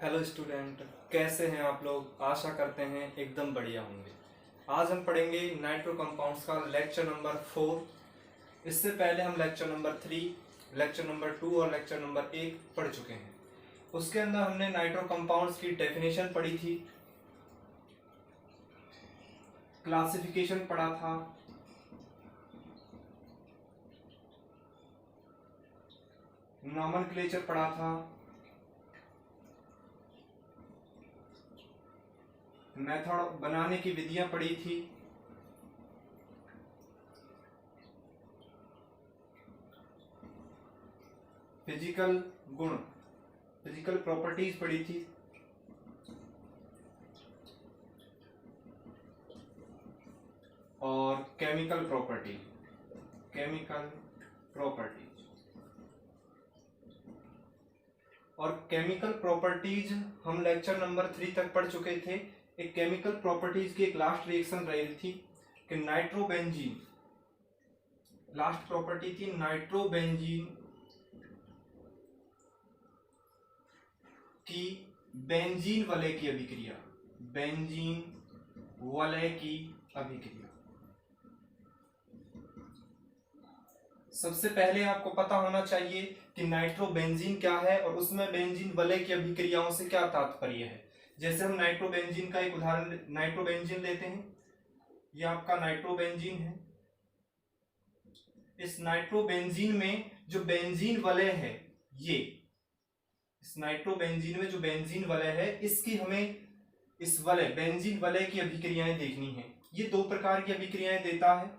Hello student, कैसे हैं आप लोग। आशा करते हैं एकदम बढ़िया होंगे। आज हम पढ़ेंगे नाइट्रो कंपाउंड्स का लेक्चर नंबर 4। इससे पहले हम लेक्चर नंबर 3, लेक्चर नंबर 2 और लेक्चर नंबर 1 पढ़ चुके हैं। उसके अंदर हमने नाइट्रो कंपाउंड्स की डेफिनेशन पढ़ी थी, क्लासिफिकेशन पढ़ा था, नॉमेनक्लेचर पढ़ा था, मेथड बनाने की विधियां पढ़ी थी, फिजिकल गुण, फिजिकल प्रॉपर्टीज पढ़ी थी, और केमिकल प्रॉपर्टी, केमिकल प्रॉपर्टीज। और केमिकल प्रॉपर्टीज हम लेक्चर नंबर 3 तक पढ़ चुके थे। एक केमिकल प्रॉपर्टीज की एक लास्ट रिएक्शन रही थी कि नाइट्रोबेंजीन, लास्ट प्रॉपर्टी थी नाइट्रोबेंजीन की बेंजीन वलय की अभिक्रिया, बेंजीन वलय की अभिक्रिया। सबसे पहले आपको पता होना चाहिए कि नाइट्रोबेंजीन क्या है और उसमें बेंजीन वलय की अभिक्रियाओं से क्या तात्पर्य है। जैसे हम नाइट्रोबेंजीन का एक उदाहरण नाइट्रोबेंजीन लेते हैं। ये आपका नाइट्रोबेंजीन है। इस नाइट्रोबेंजीन में जो बेंजीन वलय है, ये इस नाइट्रोबेंजीन में जो बेंजीन वलय है, इसकी हमें इस वलय बेंजीन वलय की अभिक्रियाएं देखनी है। ये दो प्रकार की अभिक्रियाएं देता है।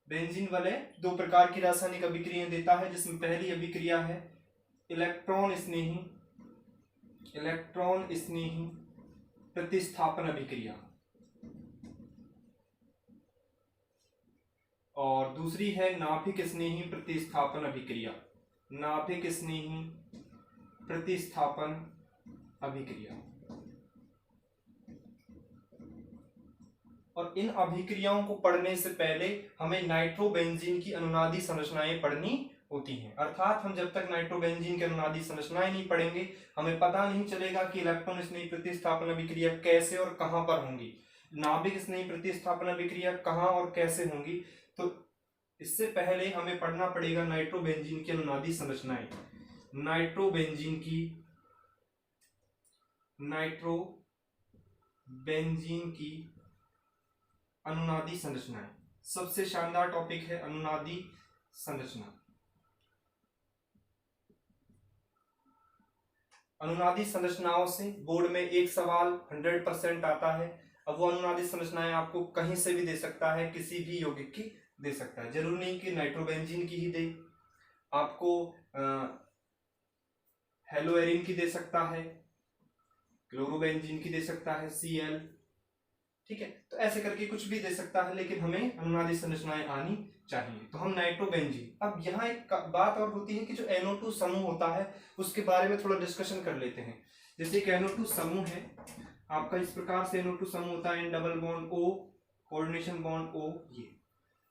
बेंजीन वलय दो प्रकार की रासायनिक अभिक्रियाएं देता है, जिसमें पहली अभिक्रिया है इलेक्ट्रॉन स्नेही, इलेक्ट्रॉन स्नेही प्रतिस्थापन अभिक्रिया, और दूसरी है नाभिक स्नेही प्रतिस्थापन अभिक्रिया, नाभिक स्नेही प्रतिस्थापन अभिक्रिया। और इन अभिक्रियाओं को पढ़ने से पहले हमें नाइट्रोबेंजीन की अनुनादी संरचनाएं पढ़नी होती हैं। अर्थात हम जब तक नाइट्रोबेंजीन की अनुनादी संरचनाएं नहीं पढ़ेंगे, हमें पता नहीं चलेगा कि इलेक्ट्रॉन स्नेही प्रतिस्थापन अभिक्रिया कैसे और कहां पर होंगी, नाभिक स्नेही प्रतिस्थापन अभिक्रिया कहां और कैसे होंगी। तो इससे पहले हमें पढ़ना पड़ेगा नाइट्रोबेंजीन की अनुनादी संरचनाएं। नाइट्रोबेंजीन की अनुनादी संरचनाएं, सबसे शानदार टॉपिक है अनुनादी संरचना। अनुनादी संरचनाओं से बोर्ड में एक सवाल 100% आता है। अब वो अनुनादी संरचनाएं आपको कहीं से भी दे सकता है, किसी भी यौगिक की दे सकता है। जरूरी नहीं कि नाइट्रोबेंजीन की ही दे, आपको हेलोएरिन की दे सकता है, क्लोरोबेंजीन की दे सकता है, Cl, ठीक है। तो ऐसे करके कुछ भी दे सकता है, लेकिन हमें अनुनादी संरचनाएं आनी चाहिए। तो हम नाइट्रोबेंजीन, अब यहाँ एक बात और होती है कि जो NO2 समूह होता है उसके बारे में थोड़ा डिस्कशन कर लेते हैं। जैसे एक NO2 समूह है आपका, इस प्रकार से NO2 समूह होता है, N double bond O, coordination bond O। ये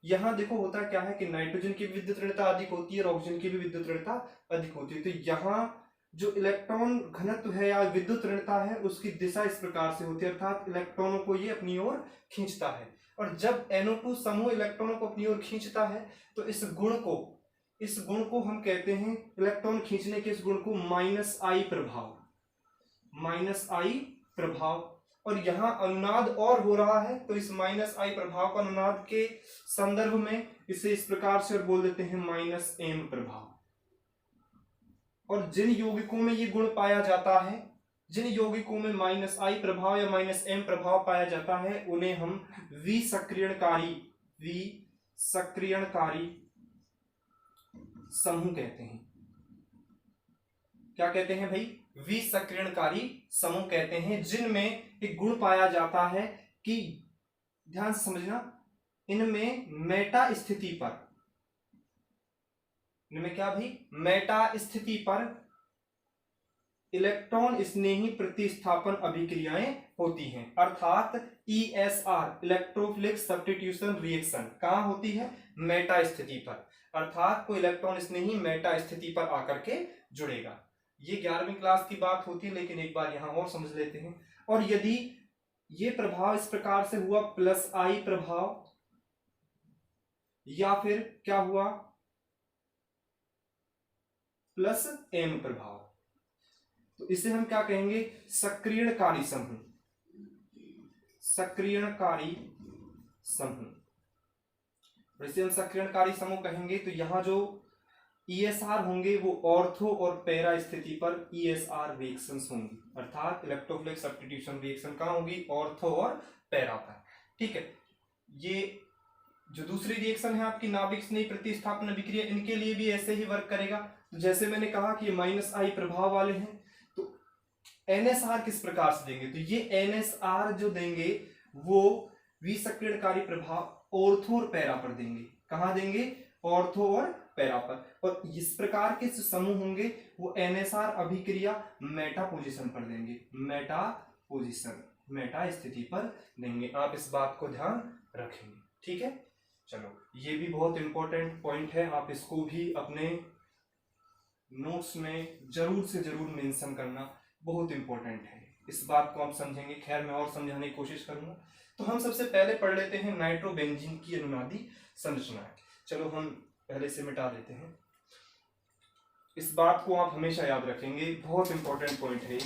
यहाँ देखो होता क्या है कि नाइट्रोजन की विद्युत ऋणता अधिक होती है और ऑक्सीजन की भी विद्युत ऋणता अधिक होती है। तो यहाँ जो इलेक्ट्रॉन घनत्व है या विद्युत ऋणता है, उसकी दिशा इस प्रकार से होती है, अर्थात इलेक्ट्रॉनों को ये अपनी ओर खींचता है। और जब NO2 समूह इलेक्ट्रॉनों को अपनी ओर खींचता है तो इस गुण को हम कहते हैं, इलेक्ट्रॉन खींचने के इस गुण को -I प्रभाव, -I प्रभाव। और यहाँ अनुनाद और हो रहा है, तो इस -I प्रभाव का अनुनाद के संदर्भ में इसे इस प्रकार से और बोल देते हैं -M प्रभाव। और जिन यौगिकों में ये गुण पाया जाता है, जिन यौगिकों में -I प्रभाव या -M प्रभाव पाया जाता है, उन्हें हम विसक्रियणकारी समूह कहते हैं। क्या कहते हैं भाई? विसक्रियणकारी समूह कहते हैं, जिनमें एक गुण पाया जाता है कि, ध्यान से समझना, इनमें मेटा स्थिति पर, इनमें क्या भी मेटा स्थिति पर इलेक्ट्रॉन स्नेही प्रतिस्थापन अभिक्रियाएं होती हैं। अर्थात ESR, इलेक्ट्रोफिलिक सब्स्टिट्यूशन रिएक्शन, कहां होती है? मेटा स्थिति पर। अर्थात कोई इलेक्ट्रॉन स्नेही मेटा स्थिति पर आकर के जुड़ेगा। ये 11वीं क्लास की बात होती है, लेकिन एक बार यहां और समझ लेते हैं। और यदि ये प्रभाव इस प्रकार से हुआ प्लस आई प्रभाव, या फिर क्या हुआ प्लस एम प्रभाव, तो इसे हम क्या कहेंगे, सक्रियणकारी समूह, सक्रियणकारी समूह। इसे हम सक्रियणकारी समूह कहेंगे। तो यहां जो ESR होंगे वो ऑर्थो और पैरा स्थिति पर ESR रिएक्शंस होंगी, अर्थात इलेक्ट्रोफिलिक सब्स्टिट्यूशन रिएक्शन कहां होगी, ऑर्थो और पैरा पर। ठीक है, ये जो दूसरी रिएक्शन है आपकी नाभिक स्नेही प्रतिस्थापन अभिक्रिया, इनके लिए भी ऐसे ही वर्क करेगा। तो जैसे मैंने कहा कि माइनस आई प्रभाव वाले हैं, तो NSR किस प्रकार से देंगे, तो ये NSR जो देंगे वो विसक्रियणकारी प्रभाव ऑर्थो और पैरा पर देंगे। कहां देंगे, ऑर्थो और पैरा पर। और इस प्रकार के समूह होंगे वो NSR अभिक्रिया मेटा पोजीशन पर देंगे, मेटा पोजीशन, मेटा स्थिति पर देंगे। आप इस बात को ध्यान रखेंगे। ठीक है, चलो ये भी बहुत इंपॉर्टेंट पॉइंट है, आप इसको भी अपने नोट्स में जरूर से जरूर मेंशन करना, बहुत इंपॉर्टेंट है। इस बात को आप समझेंगे, खैर मैं और समझाने की कोशिश करूंगा। तो हम सबसे पहले पढ़ लेते हैं नाइट्रोबेंजीन की अनुनादी संरचनाएं। चलो हम पहले से मिटा देते हैं। इस बात को आप हमेशा याद रखेंगे, बहुत इंपॉर्टेंट पॉइंट है।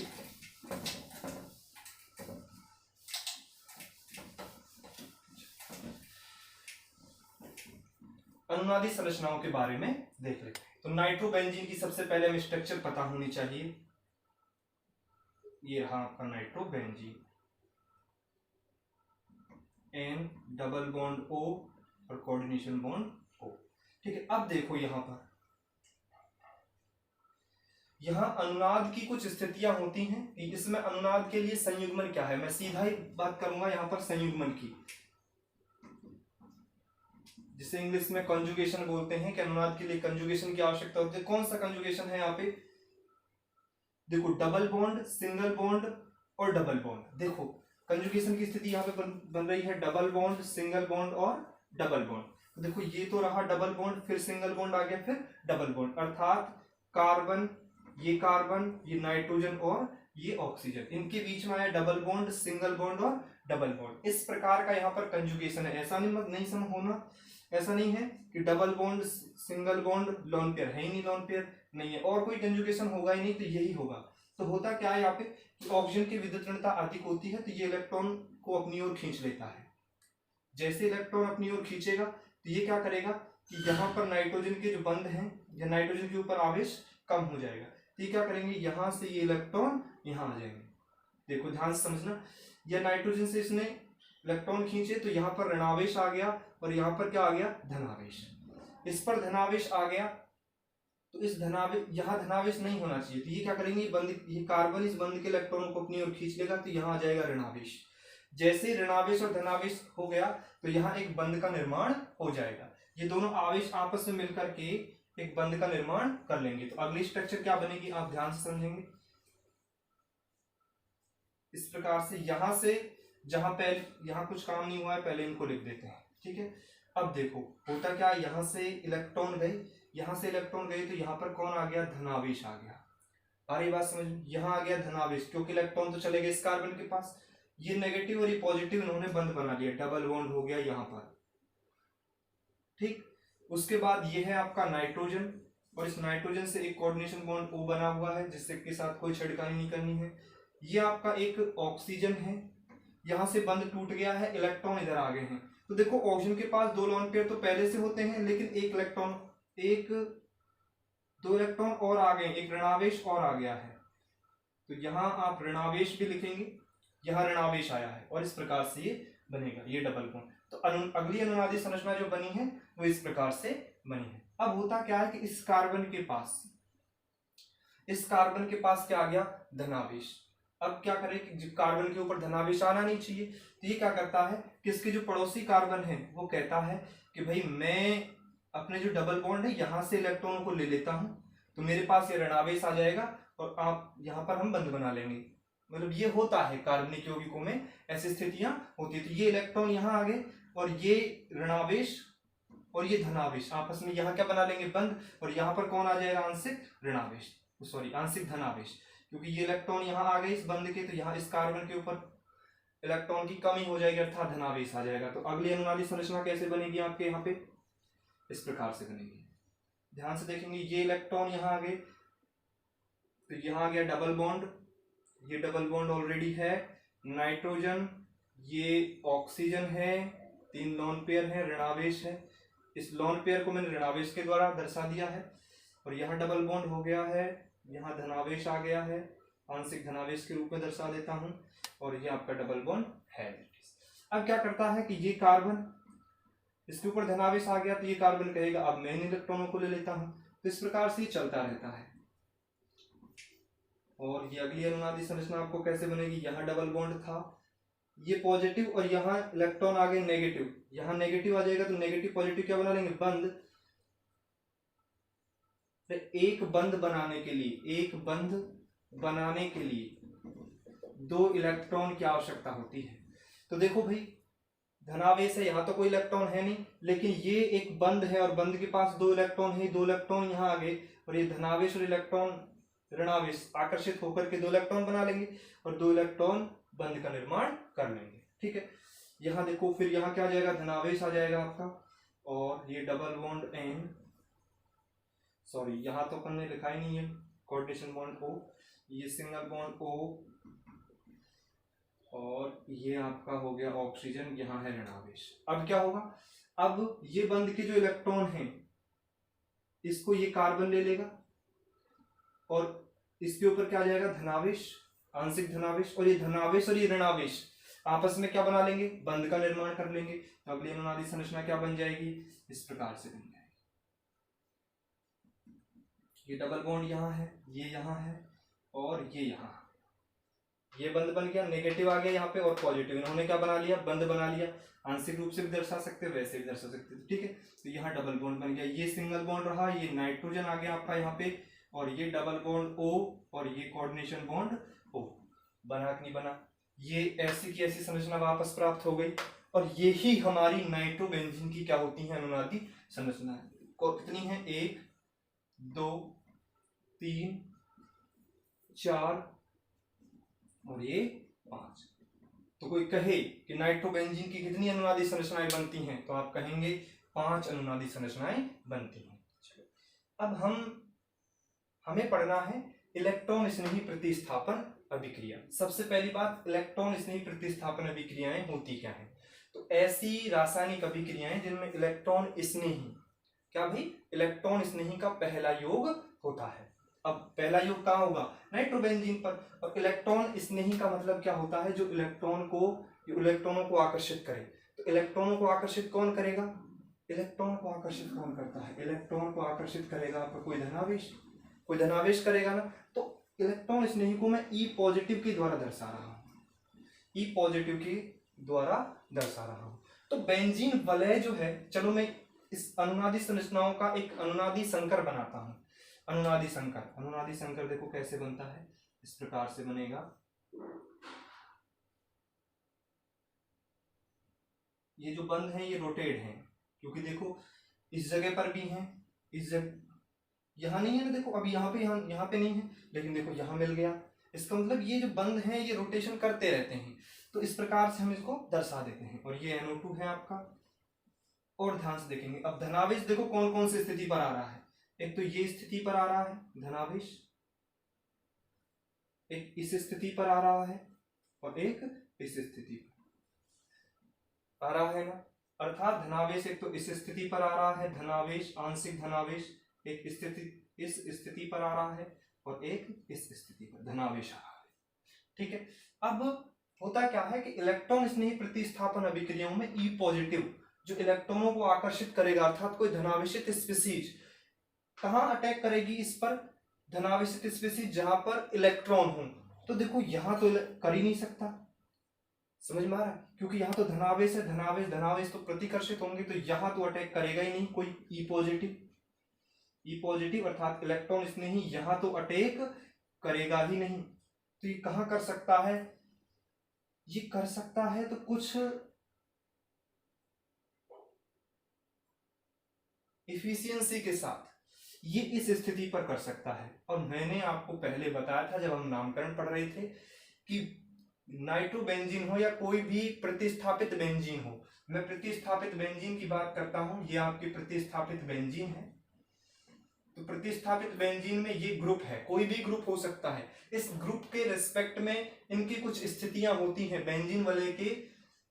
अनुनादी संरचनाओं के बारे में देख लेते हैं। तो नाइट्रोबेंजीन की सबसे पहले हमें स्ट्रक्चर पता होनी चाहिए। ये रहा आपका nitrobenzene, N double bond O और कोऑर्डिनेशन बॉन्ड O। ठीक है, अब देखो यहां अनुनाद की कुछ स्थितियां होती हैं। इसमें अनुनाद के लिए संयुग्मन क्या है, मैं सीधा ही बात करूंगा यहां पर संयुग्मन की, जिसे इंग्लिश में कंजुगेशन बोलते हैं। कि अनुनाद के लिए कंजुगेशन की आवश्यकता होती है। कौन सा कंजुगेशन है यहाँ पे, देखो डबल बॉन्ड, सिंगल बॉन्ड और डबल बॉन्ड। देखो कंजुगेशन की स्थिति यहाँ पे बन रही है डबल बॉन्ड, सिंगल बॉन्ड और डबल बॉन्ड। तो देखो ये तो रहा डबल बॉन्ड, फिर सिंगल बॉन्ड आ गया, फिर डबल बॉन्ड, अर्थात कार्बन, ये नाइट्रोजन और ये ऑक्सीजन, इनके बीच में आया डबल बॉन्ड, सिंगल बॉन्ड और डबल बॉन्ड। इस प्रकार का यहाँ पर कंजुगेशन है। ऐसा नहीं सम होना, ऐसा नहीं है कि double bond single bond lone pair है ही नहीं, लोन पेयर नहीं है, और कोई कंजुगेशन होगा ही नहीं, तो यही होगा। तो होता क्या है यहाँ पे कि ऑक्सीजन की विद्युत अधिक होती है, तो ये इलेक्ट्रॉन को अपनी ओर खींच लेता है। जैसे इलेक्ट्रॉन अपनी ओर खींचेगा तो ये क्या करेगा कि यहाँ पर नाइट्रोजन के जो बंध हैं या नाइट्रोजन के ऊपर आवेश कम हो जाएगा। तो ये क्या करेंगे, यहाँ से ये इलेक्ट्रॉन यहाँ आ जाएंगे। देखो ध्यान से समझना, या नाइट्रोजन से इसने इलेक्ट्रॉन खींचे तो यहाँ पर ऋणावेश आ गया और यहाँ पर क्या आ गया, धनावेश। इस पर धनावेश आ गया तो इस धनावेश, यहाँ धनावेश नहीं होना चाहिए, तो ये क्या करेंगे, ये कार्बन इस बंध के इलेक्ट्रॉन को अपनी ओर खींच लेगा, तो यहाँ आ जाएगा ऋणावेश। जैसे ऋणावेश और धनावेश हो गया तो यहाँ एक बंध का निर्माण हो जाएगा। ये दोनों आवेश आपस में मिलकर के एक बंध का निर्माण कर लेंगे। तो अगली स्ट्रक्चर क्या बनेगी, आप ध्यान से समझेंगे। इस प्रकार से यहाँ कुछ काम नहीं हुआ है, पहले इनको लिख देते हैं। ठीक है, अब देखो होता क्या, यहाँ से इलेक्ट्रॉन गए, तो यहाँ पर कौन आ गया, धनावेश आ गया। अरे बात समझ, यहाँ आ गया धनावेश, क्योंकि इलेक्ट्रॉन तो चले गए इस कार्बन के पास। ये नेगेटिव और ये पॉजिटिव इन्होंने बंद बना लिया, डबल बॉन्ड हो गया यहाँ पर। ठीक, उसके बाद ये है आपका नाइट्रोजन, और इस नाइट्रोजन से एक कोऑर्डिनेशन बॉन्ड O बना हुआ है, जिससे के साथ कोई छेड़खानी नहीं करनी है। ये आपका एक ऑक्सीजन है, यहाँ से बंध टूट गया है, इलेक्ट्रॉन इधर आ गए हैं। तो देखो ऑक्सीजन के पास 2 लोन पेयर तो पहले से होते हैं, लेकिन दो इलेक्ट्रॉन और आ गए, एक ऋणावेश और आ गया है। तो यहाँ आप ऋणावेश भी लिखेंगे, यहाँ ऋणावेश आया है, और इस प्रकार से ये बनेगा, ये डबल बॉन्ड। तो अगली अनुनादी संरचना जो बनी है वो इस प्रकार से बनी है। अब होता क्या है कि इस कार्बन के पास क्या आ गया, धनावेश। अब क्या करें कि कार्बन के ऊपर धनावेश आना नहीं चाहिए, तो ये क्या करता है कि इसके जो पड़ोसी कार्बन है वो कहता है कि भाई मैं अपने जो डबल बॉन्ड है यहाँ से इलेक्ट्रॉन को ले लेता हूं, तो मेरे पास ये ऋणावेश आ जाएगा और आप यहाँ पर हम बंध बना लेंगे। मतलब ये होता है कार्बनिक यौगिकों में, ऐसी स्थितियां होती है। तो ये इलेक्ट्रॉन यहाँ आ गए और ये ऋणावेश और ये धनावेश आपस में यहाँ क्या बना लेंगे, बंध, और यहाँ पर कौन आ जाएगा, आंशिक ऋणावेश। सॉरी आंशिक धनावेश, क्योंकि ये इलेक्ट्रॉन यहाँ आ गए इस बंध के, तो यहाँ इस कार्बन के ऊपर इलेक्ट्रॉन की कमी हो जाएगी अर्थात धनावेश आ जाएगा। तो अगली अनुनादी संरचना कैसे बनेगी आपके यहाँ पे, इस प्रकार से बनेगी। ध्यान से देखेंगे, ये इलेक्ट्रॉन यहाँ आ गए, तो यहाँ आ गया डबल बॉन्ड, ये डबल बॉन्ड ऑलरेडी है, नाइट्रोजन, ये ऑक्सीजन है, 3 लोन पेयर है, ऋणावेश है, इस लोन पेयर को मैंने ऋणावेश के द्वारा दर्शा दिया है, और यहाँ डबल बॉन्ड हो गया है, यहाँ धनावेश आ गया है, आंशिक धनावेश के रूप में दर्शा देता हूं, और ये आपका डबल बॉन्ड है। अब क्या करता है कि ये कार्बन, इसके ऊपर धनावेश आ गया, तो ये कार्बन कहेगा अब मैं इन इलेक्ट्रॉनों को ले लेता हूं, तो इस प्रकार से चलता रहता है। और ये अगली अनुनादी संरचना आपको कैसे बनेगी, यहाँ डबल बॉन्ड था, ये पॉजिटिव, और यहाँ इलेक्ट्रॉन आ गए नेगेटिव, यहाँ नेगेटिव आ जाएगा, तो नेगेटिव पॉजिटिव क्या बना लेंगे, बंध। एक बंध बनाने के लिए 2 इलेक्ट्रॉन की आवश्यकता होती है। तो देखो भाई, धनावेश है, यहाँ तो कोई इलेक्ट्रॉन है नहीं, लेकिन ये एक बंध है और बंध के पास 2 इलेक्ट्रॉन है, 2 इलेक्ट्रॉन यहाँ आ गए, और ये धनावेश और इलेक्ट्रॉन ऋणावेश आकर्षित होकर के 2 इलेक्ट्रॉन बना लेंगे, और 2 इलेक्ट्रॉन बंध का निर्माण कर लेंगे। ठीक है, यहाँ देखो, फिर यहाँ क्या आ जाएगा, धनावेश आ जाएगा आपका, और ये डबल बॉन्ड एन, सॉरी यहाँ तो अपन ने लिखा ही नहीं है, कोऑर्डिनेशन बॉन्ड O, ये सिंगल बॉन्ड O, और ये आपका हो गया ऑक्सीजन, यहाँ है ऋणावेश। अब क्या होगा, अब ये बंध के जो इलेक्ट्रॉन हैं इसको ये कार्बन ले लेगा, और इसके ऊपर क्या आ जाएगा, धनावेश, आंशिक धनावेश, और ये धनावेश और ये ऋणावेश आपस में क्या बना लेंगे, बंध का निर्माण कर लेंगे। तो अगली अनुनादी संरचना क्या बन जाएगी, इस प्रकार से बन जाएगी। ये डबल बॉन्ड यहाँ है, ये यहाँ है, और ये यहाँ, ये बंध बन गया, नेगेटिव आ गया यहाँ पे और पॉजिटिव, इन्होंने क्या बना लिया, बंध बना लिया। आंशिक रूप से भी दर्शा सकते हो, वैसे भी दर्शा सकते हो। ठीक है, तो यहाँ डबल बॉन्ड बन गया, ये सिंगल बॉन्ड रहा, ये नाइट्रोजन आ गया आपका यहाँ पे, और ये डबल बॉन्ड O, और ये कोऑर्डिनेशन बॉन्ड O। बना कि नहीं बना, ये ऐसी की ऐसी संरचना वापस प्राप्त हो गई। और यही हमारी नाइट्रोबेंजीन की क्या होती है, अनुनादी संरचना। कितनी है, 1 2 3 4 और ये 5। तो कोई कहे कि नाइट्रोबेंजीन की कितनी अनुनादी संरचनाएं बनती हैं, तो आप कहेंगे 5 अनुनादी संरचनाएं बनती हैं। अब हमें पढ़ना है इलेक्ट्रॉन स्नेही प्रतिस्थापन अभिक्रिया। सबसे पहली बात, इलेक्ट्रॉन स्नेही प्रतिस्थापन अभिक्रियाएं होती क्या है। तो ऐसी रासायनिक अभिक्रियाएं जिनमें इलेक्ट्रॉन स्नेही, क्या भाई, इलेक्ट्रॉन स्नेही का पहला योग होता है। अब पहला योग कहाँ होगा, नाइट्रोबेंजीन पर। और इलेक्ट्रॉन स्नेही का मतलब क्या होता है, जो इलेक्ट्रॉनों को आकर्षित करे। तो इलेक्ट्रॉनों को आकर्षित कौन करेगा, इलेक्ट्रॉन को आकर्षित कौन करता है, इलेक्ट्रॉन को आकर्षित करेगा आपका कोई धनावेश करेगा ना। तो इलेक्ट्रॉन स्नेही को मैं E पॉजिटिव के द्वारा दर्शा रहा हूँ, E पॉजिटिव के द्वारा दर्शा रहा हूँ। तो बेंजीन वलय जो है, चलो मैं इस अनुनादी संरचनाओं का एक अनुनादी संकर बनाता हूँ। अनुनादी संकर देखो कैसे बनता है, इस प्रकार से बनेगा। ये जो बंध हैं ये रोटेट हैं, क्योंकि देखो इस जगह पर भी हैं, इस जगह यहाँ नहीं है ना, देखो अभी यहाँ पे नहीं है, लेकिन देखो यहाँ मिल गया। इसका मतलब ये जो बंध हैं ये रोटेशन करते रहते हैं। तो इस प्रकार से हम इसको दर्शा देते हैं। और ये NO2 है आपका। और ध्यान से देखेंगे, अब धनावेश देखो कौन कौन सी स्थिति पर आ रहा है। एक तो ये स्थिति पर आ रहा है धनावेश, एक इस स्थिति पर आ रहा है, और एक इस स्थिति पर आ रहा है ना। अर्थात धनावेश एक तो इस स्थिति पर आ रहा है, धनावेश आंशिक धनावेश एक स्थिति इस स्थिति पर आ रहा है, और एक इस स्थिति पर धनावेश आ रहा है। ठीक है, अब होता क्या है कि इलेक्ट्रॉन स्नेही प्रतिस्थापन अभिक्रियाओं में E पॉजिटिव जो इलेक्ट्रॉनों को आकर्षित करेगा, अर्थात कोई धनावेशित स्पीशीज कहां अटैक करेगी, इस पर धनावेशित स्पीशीज जहां पर इलेक्ट्रॉन हो। तो देखो यहां तो कर ही नहीं सकता, समझ में आ रहा है, क्योंकि यहाँ तो धनावेश है, धनावेश तो प्रतिकर्षित होंगे, तो यहाँ तो अटैक करेगा ही नहीं कोई E पॉजिटिव अर्थात इलेक्ट्रॉन स्नेही यहाँ तो अटैक करेगा ही नहीं। तो ये कहाँ कर सकता है, ये कर सकता है तो कुछ इफिशियंसी के साथ। ये इस स्थिति पर कर सकता है। और मैंने आपको पहले बताया था जब हम नामकरण पढ़ रहे थे कि नाइट्रोबेंजीन हो या कोई भी प्रतिस्थापित बेंजीन हो, मैं प्रतिस्थापित बेंजीन की बात करता हूं, ये आपकी प्रतिस्थापित बेंजीन है। तो प्रतिस्थापित बेंजीन में ये ग्रुप है, कोई भी ग्रुप हो सकता है। इस ग्रुप के रिस्पेक्ट में इनकी कुछ स्थितियां होती हैं, बेंजीन वाले के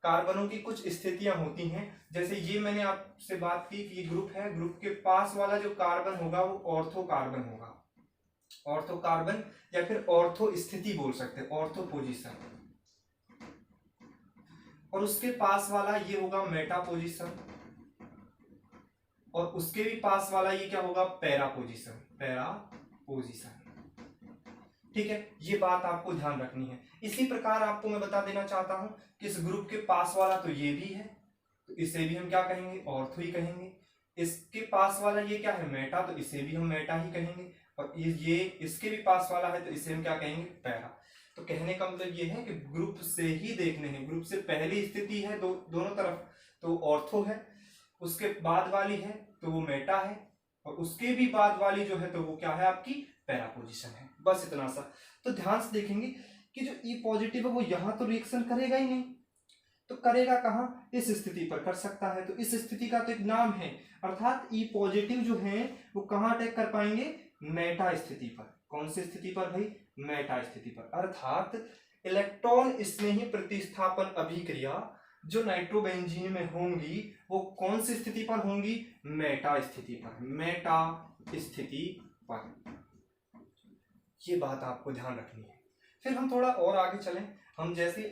कार्बनों की कुछ स्थितियां होती हैं। जैसे ये मैंने आपसे बात की कि ये ग्रुप है, ग्रुप के पास वाला जो कार्बन होगा वो ऑर्थो कार्बन होगा, ऑर्थो कार्बन या फिर ऑर्थो स्थिति बोल सकते हैं, ऑर्थो पोजीशन। और उसके पास वाला ये होगा मेटा पोजीशन, और उसके भी पास वाला ये क्या होगा, पैरा पोजीशन, पैरा पोजीशन। ठीक है, ये बात आपको ध्यान रखनी है। इसी प्रकार आपको मैं बता देना चाहता हूं कि इस ग्रुप के पास वाला तो ये भी है, तो इसे भी हम क्या कहेंगे, ऑर्थो ही कहेंगे। इसके पास वाला ये क्या है, मेटा, तो इसे भी हम मेटा ही कहेंगे। और ये इसके भी पास वाला है तो इसे हम क्या कहेंगे, पैरा। तो कहने का मतलब ये है कि ग्रुप से ही देखने हैं, ग्रुप से पहली स्थिति है दोनों तरफ तो ऑर्थो है, उसके बाद वाली है तो वो मेटा है, और उसके भी बाद वाली जो है तो वो क्या है, आपकी पैरा पोजीशन है। बस इतना सा। तो ध्यान से देखेंगे कि जो ई पॉजिटिव है वो यहां तो रिएक्शन करेगा ही नहीं, तो करेगा कहां, इस स्थिति पर कर सकता है। तो इस स्थिति का तो एक नाम है, अर्थात ई पॉजिटिव जो है वो कहां अटैक कर पाएंगे, मेटा स्थिति पर। कौन सी स्थिति पर भाई, मेटा स्थिति पर। अर्थात इलेक्ट्रॉन स्नेही प्रतिस्थापन अभिक्रिया जो नाइट्रोबेंजीन में होंगी वो कौन सी स्थिति पर होंगी, मेटा स्थिति पर, मेटा स्थिति पर। ये बात आपको ध्यान रखनी है। फिर हम थोड़ा और आगे चलें। हम जैसे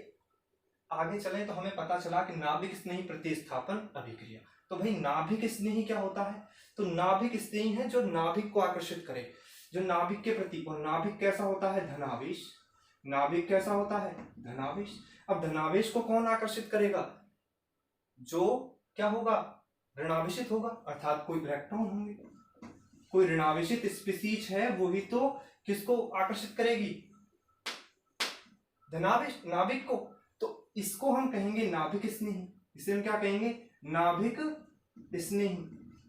आगे चलें तो हमें पता चला कि नाभिक स्नेही प्रतिस्थापन अभिक्रिया। तो भाई नाभिक स्नेही क्या होता है, तो नाभिक स्नेही है जो नाभिक को आकर्षित करे, जो नाभिक के प्रति। और नाभिक कैसा होता है, धनावेश। नाभिक कैसा होता है, धनावेश। अब धनावेश को कौन आकर्षित करेगा, जो क्या होगा, ऋणावेशित होगा, अर्थात कोई इलेक्ट्रॉन होंगे, कोई ऋणावेशित स्पीसीज है वही तो किसको आकर्षित करेगी, धनावेश, नाभिक को। तो इसको हम कहेंगे नाभिक स्नेही। इसे हम क्या कहेंगे, नाभिक स्नेही।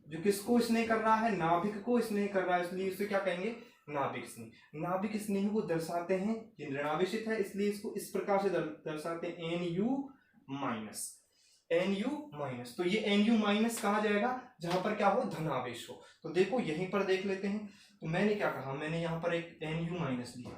जो किसको स्नेह कर रहा है, नाभिक को स्नेह कर रहा है, इसलिए इसे क्या कहेंगे, नाभिक स्नेह। नाभिक स्नेह को दर्शाते हैं, ये ऋणावेशित है इसलिए इसको इस प्रकार से दर्शाते हैं, NU माइनस, NU माइनस। तो ये NU माइनस कहा जाएगा जहां पर क्या हो, धनावेश हो। तो देखो यहीं पर देख लेते हैं। तो मैंने क्या कहा, मैंने यहाँ पर एक NU माइनस लिया,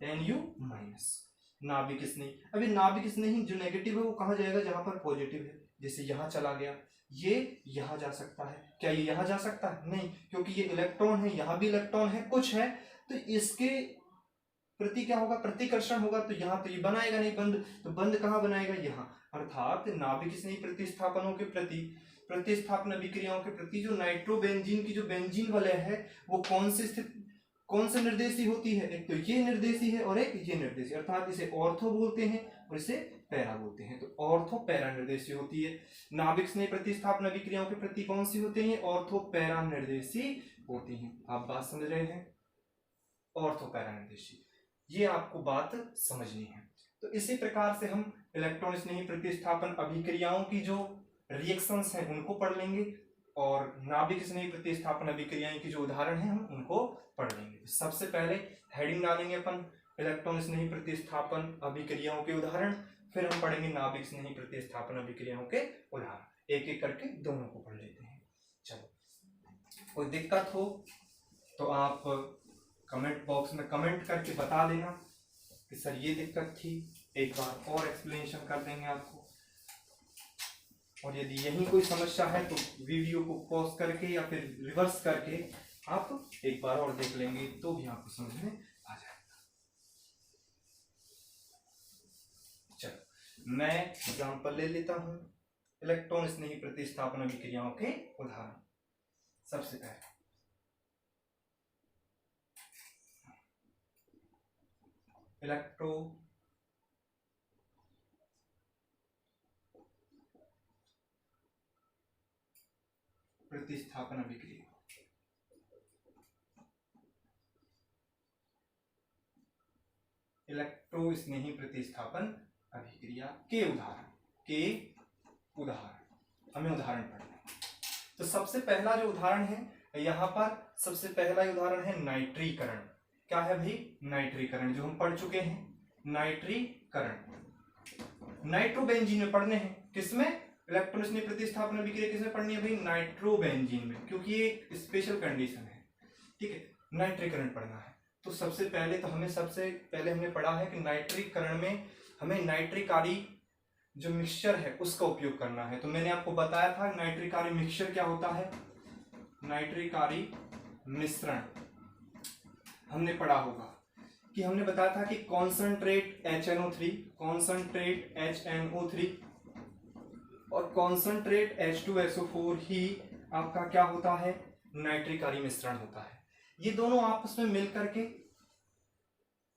NU माइनस, नाभिक स्नेह। अभी नाभिक स्नेह जो नेगेटिव है वो कहा जाएगा, जहां पर पॉजिटिव है। जैसे यहां चला गया, ये यहां जा सकता है, क्या ये यहां जा सकता है, नहीं, क्योंकि ये इलेक्ट्रॉन है, यहां भी इलेक्ट्रॉन है, कुछ है, तो इसके प्रति क्या होगा, प्रतिकर्षण होगा। तो यहाँ तो ये बनाएगा नहीं बंद, तो बंद कहाँ बनाएगा, यहाँ। अर्थात नाभिक स्नेही प्रतिस्थापनों के प्रति, प्रतिस्थापन अभिक्रियाओं के प्रति जो नाइट्रोबेंजीन की जो बेंजीन वलय है वो कौन सी स्थिति, कौन से निर्देशी होती है, एक तो ये निर्देशी है और एक ये निर्देशी। अर्थात इसे ऑर्थो बोलते हैं और इसे पैरा बोलते हैं। तो ऑर्थो पैरा निर्देशी होती है। नाभिक स्नेह प्रतिस्थापन अभिक्रियाओं के प्रति कौन सी होते हैं, ऑर्थो पैरा निर्देशी होती हैं। आप बात समझ रहे हैं, ऑर्थो पैरा निर्देशी, ये आपको बात समझनी है। तो इसी प्रकार से हम इलेक्ट्रॉन स्नेही प्रतिस्थापन अभिक्रियाओं की जो रिएक्शंस हैं उनको पढ़ लेंगे, और नाभिक स्नेही प्रतिस्थापन अभिक्रियाएं की जो उदाहरण है हम उनको पढ़ लेंगे। सबसे पहले हेडिंग डालेंगे अपन इलेक्ट्रॉन स्नेही प्रतिस्थापन अभिक्रियाओं के उदाहरण, फिर हम पढ़ेंगे नाभिक स्नेही प्रतिस्थापन अभिक्रियाओं के उदाहरण। एक एक करके दोनों को पढ़ लेते हैं। चलो, कोई दिक्कत हो तो आप कमेंट बॉक्स में कमेंट करके बता देना कि सर ये दिक्कत थी, एक बार और एक्सप्लेनेशन कर देंगे आपको। और यदि यही कोई समस्या है तो वीडियो को पॉज करके या फिर रिवर्स करके आप एक बार और देख लेंगे तो भी आपको समझ में आ जाएगा। चलो मैं एग्जांपल ले लेता हूं, इलेक्ट्रॉन स्नेही प्रतिस्थापन अभिक्रियाओं के उदाहरण। सबसे पहले इलेक्ट्रो प्रतिस्थापन अभिक्रिया, इलेक्ट्रो स्नेही प्रतिस्थापन अभिक्रिया के उदाहरण, हमें उदाहरण पढ़ना है। तो सबसे पहला जो उदाहरण है यहाँ पर सबसे पहला उदाहरण है नाइट्रीकरण। क्या है भाई? नाइट्रीकरण, जो हम पढ़ चुके हैं। नाइट्रीकरण नाइट्रोबेंजीन में पढ़ने हैं। किसमें? इलेक्ट्रॉन स्नेह प्रतिस्थापन अभिक्रिया किसमें पढ़नी है भाई? नाइट्रोबेंजीन में, क्योंकि ये एक स्पेशल कंडीशन है। ठीक है, नाइट्रीकरण पढ़ना है। तो सबसे पहले हमने पढ़ा है कि नाइट्रीकरण में हमें नाइट्रिक आरी जो मिक्सचर है उसका उपयोग करना है। तो मैंने आपको बताया था नाइट्रिक आरी मिक्सचर क्या होता है। नाइट्रिक आरी मिश्रण हमने पढ़ा होगा कि हमने बताया था कि कॉन्सनट्रेट HNO3 और कॉन्सनट्रेट H2SO4 ही आपका क्या होता है? नाइट्रिक आरी मिश्रण होता है। ये दोनों आपस में मिलकर के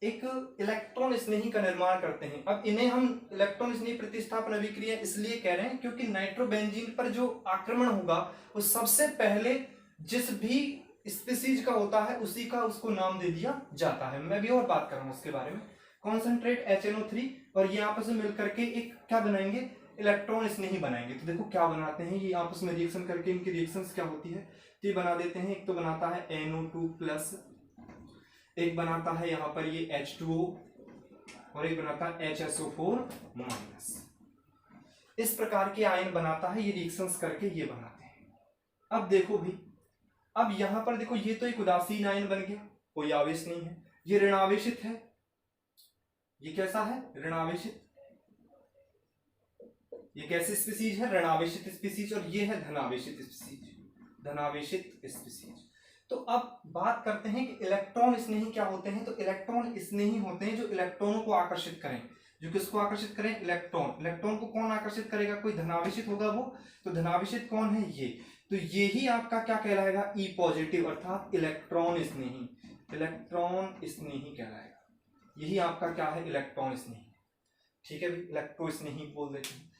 एक इलेक्ट्रॉन स्नेही का निर्माण करते हैं। अब इन्हें हम इलेक्ट्रॉन स्नेही प्रतिस्थापन अभिक्रिया इसलिए कह रहे हैं क्योंकि नाइट्रोबेंजीन पर जो आक्रमण होगा वो सबसे पहले जिस भी स्पीसीज का होता है उसी का उसको नाम दे दिया जाता है। मैं भी और बात करूंगा उसके बारे में। कॉन्सनट्रेट HNO3 और ये आपस में मिलकर के एक क्या बनाएंगे? इलेक्ट्रॉन स्नेही बनाएंगे। तो देखो क्या बनाते हैं ये आपस में रिएक्शन करके, इनकी रिएक्शंस क्या होती है तो ये बना देते हैं। एक तो बनाता है NO2+, एक बनाता है यहाँ पर ये H2O और एक बनाता है HSO4-। इस प्रकार के आयन बनाता है, ये रिएक्शंस करके ये बनाते हैं। अब देखो भी, अब यहां पर देखो ये तो एक उदासीन आयन बन गया, कोई आवेश नहीं है। ये ऋणावेशित है। ये कैसा है? ऋणावेशित। ये कैसी स्पीसीज है? ऋणावेशित स्पीसीज। और ये है धनावेशित स्पीसीज। तो अब बात करते हैं कि इलेक्ट्रॉन स्नेही क्या होते हैं। तो इलेक्ट्रॉन स्नेही होते हैं जो इलेक्ट्रॉनों को आकर्षित करें। जो किसको आकर्षित करें? इलेक्ट्रॉन को कौन आकर्षित करेगा? कोई धनावेशित होगा वो। तो धनावेशित कौन है? ये। तो ये ही आपका क्या कहलाएगा? ई पॉजिटिव, अर्थात इलेक्ट्रॉन स्नेही कहलाएगा। यही आपका क्या है? इलेक्ट्रॉन स्नेही। ठीक है, इलेक्ट्रो स्नेही बोल देते हैं।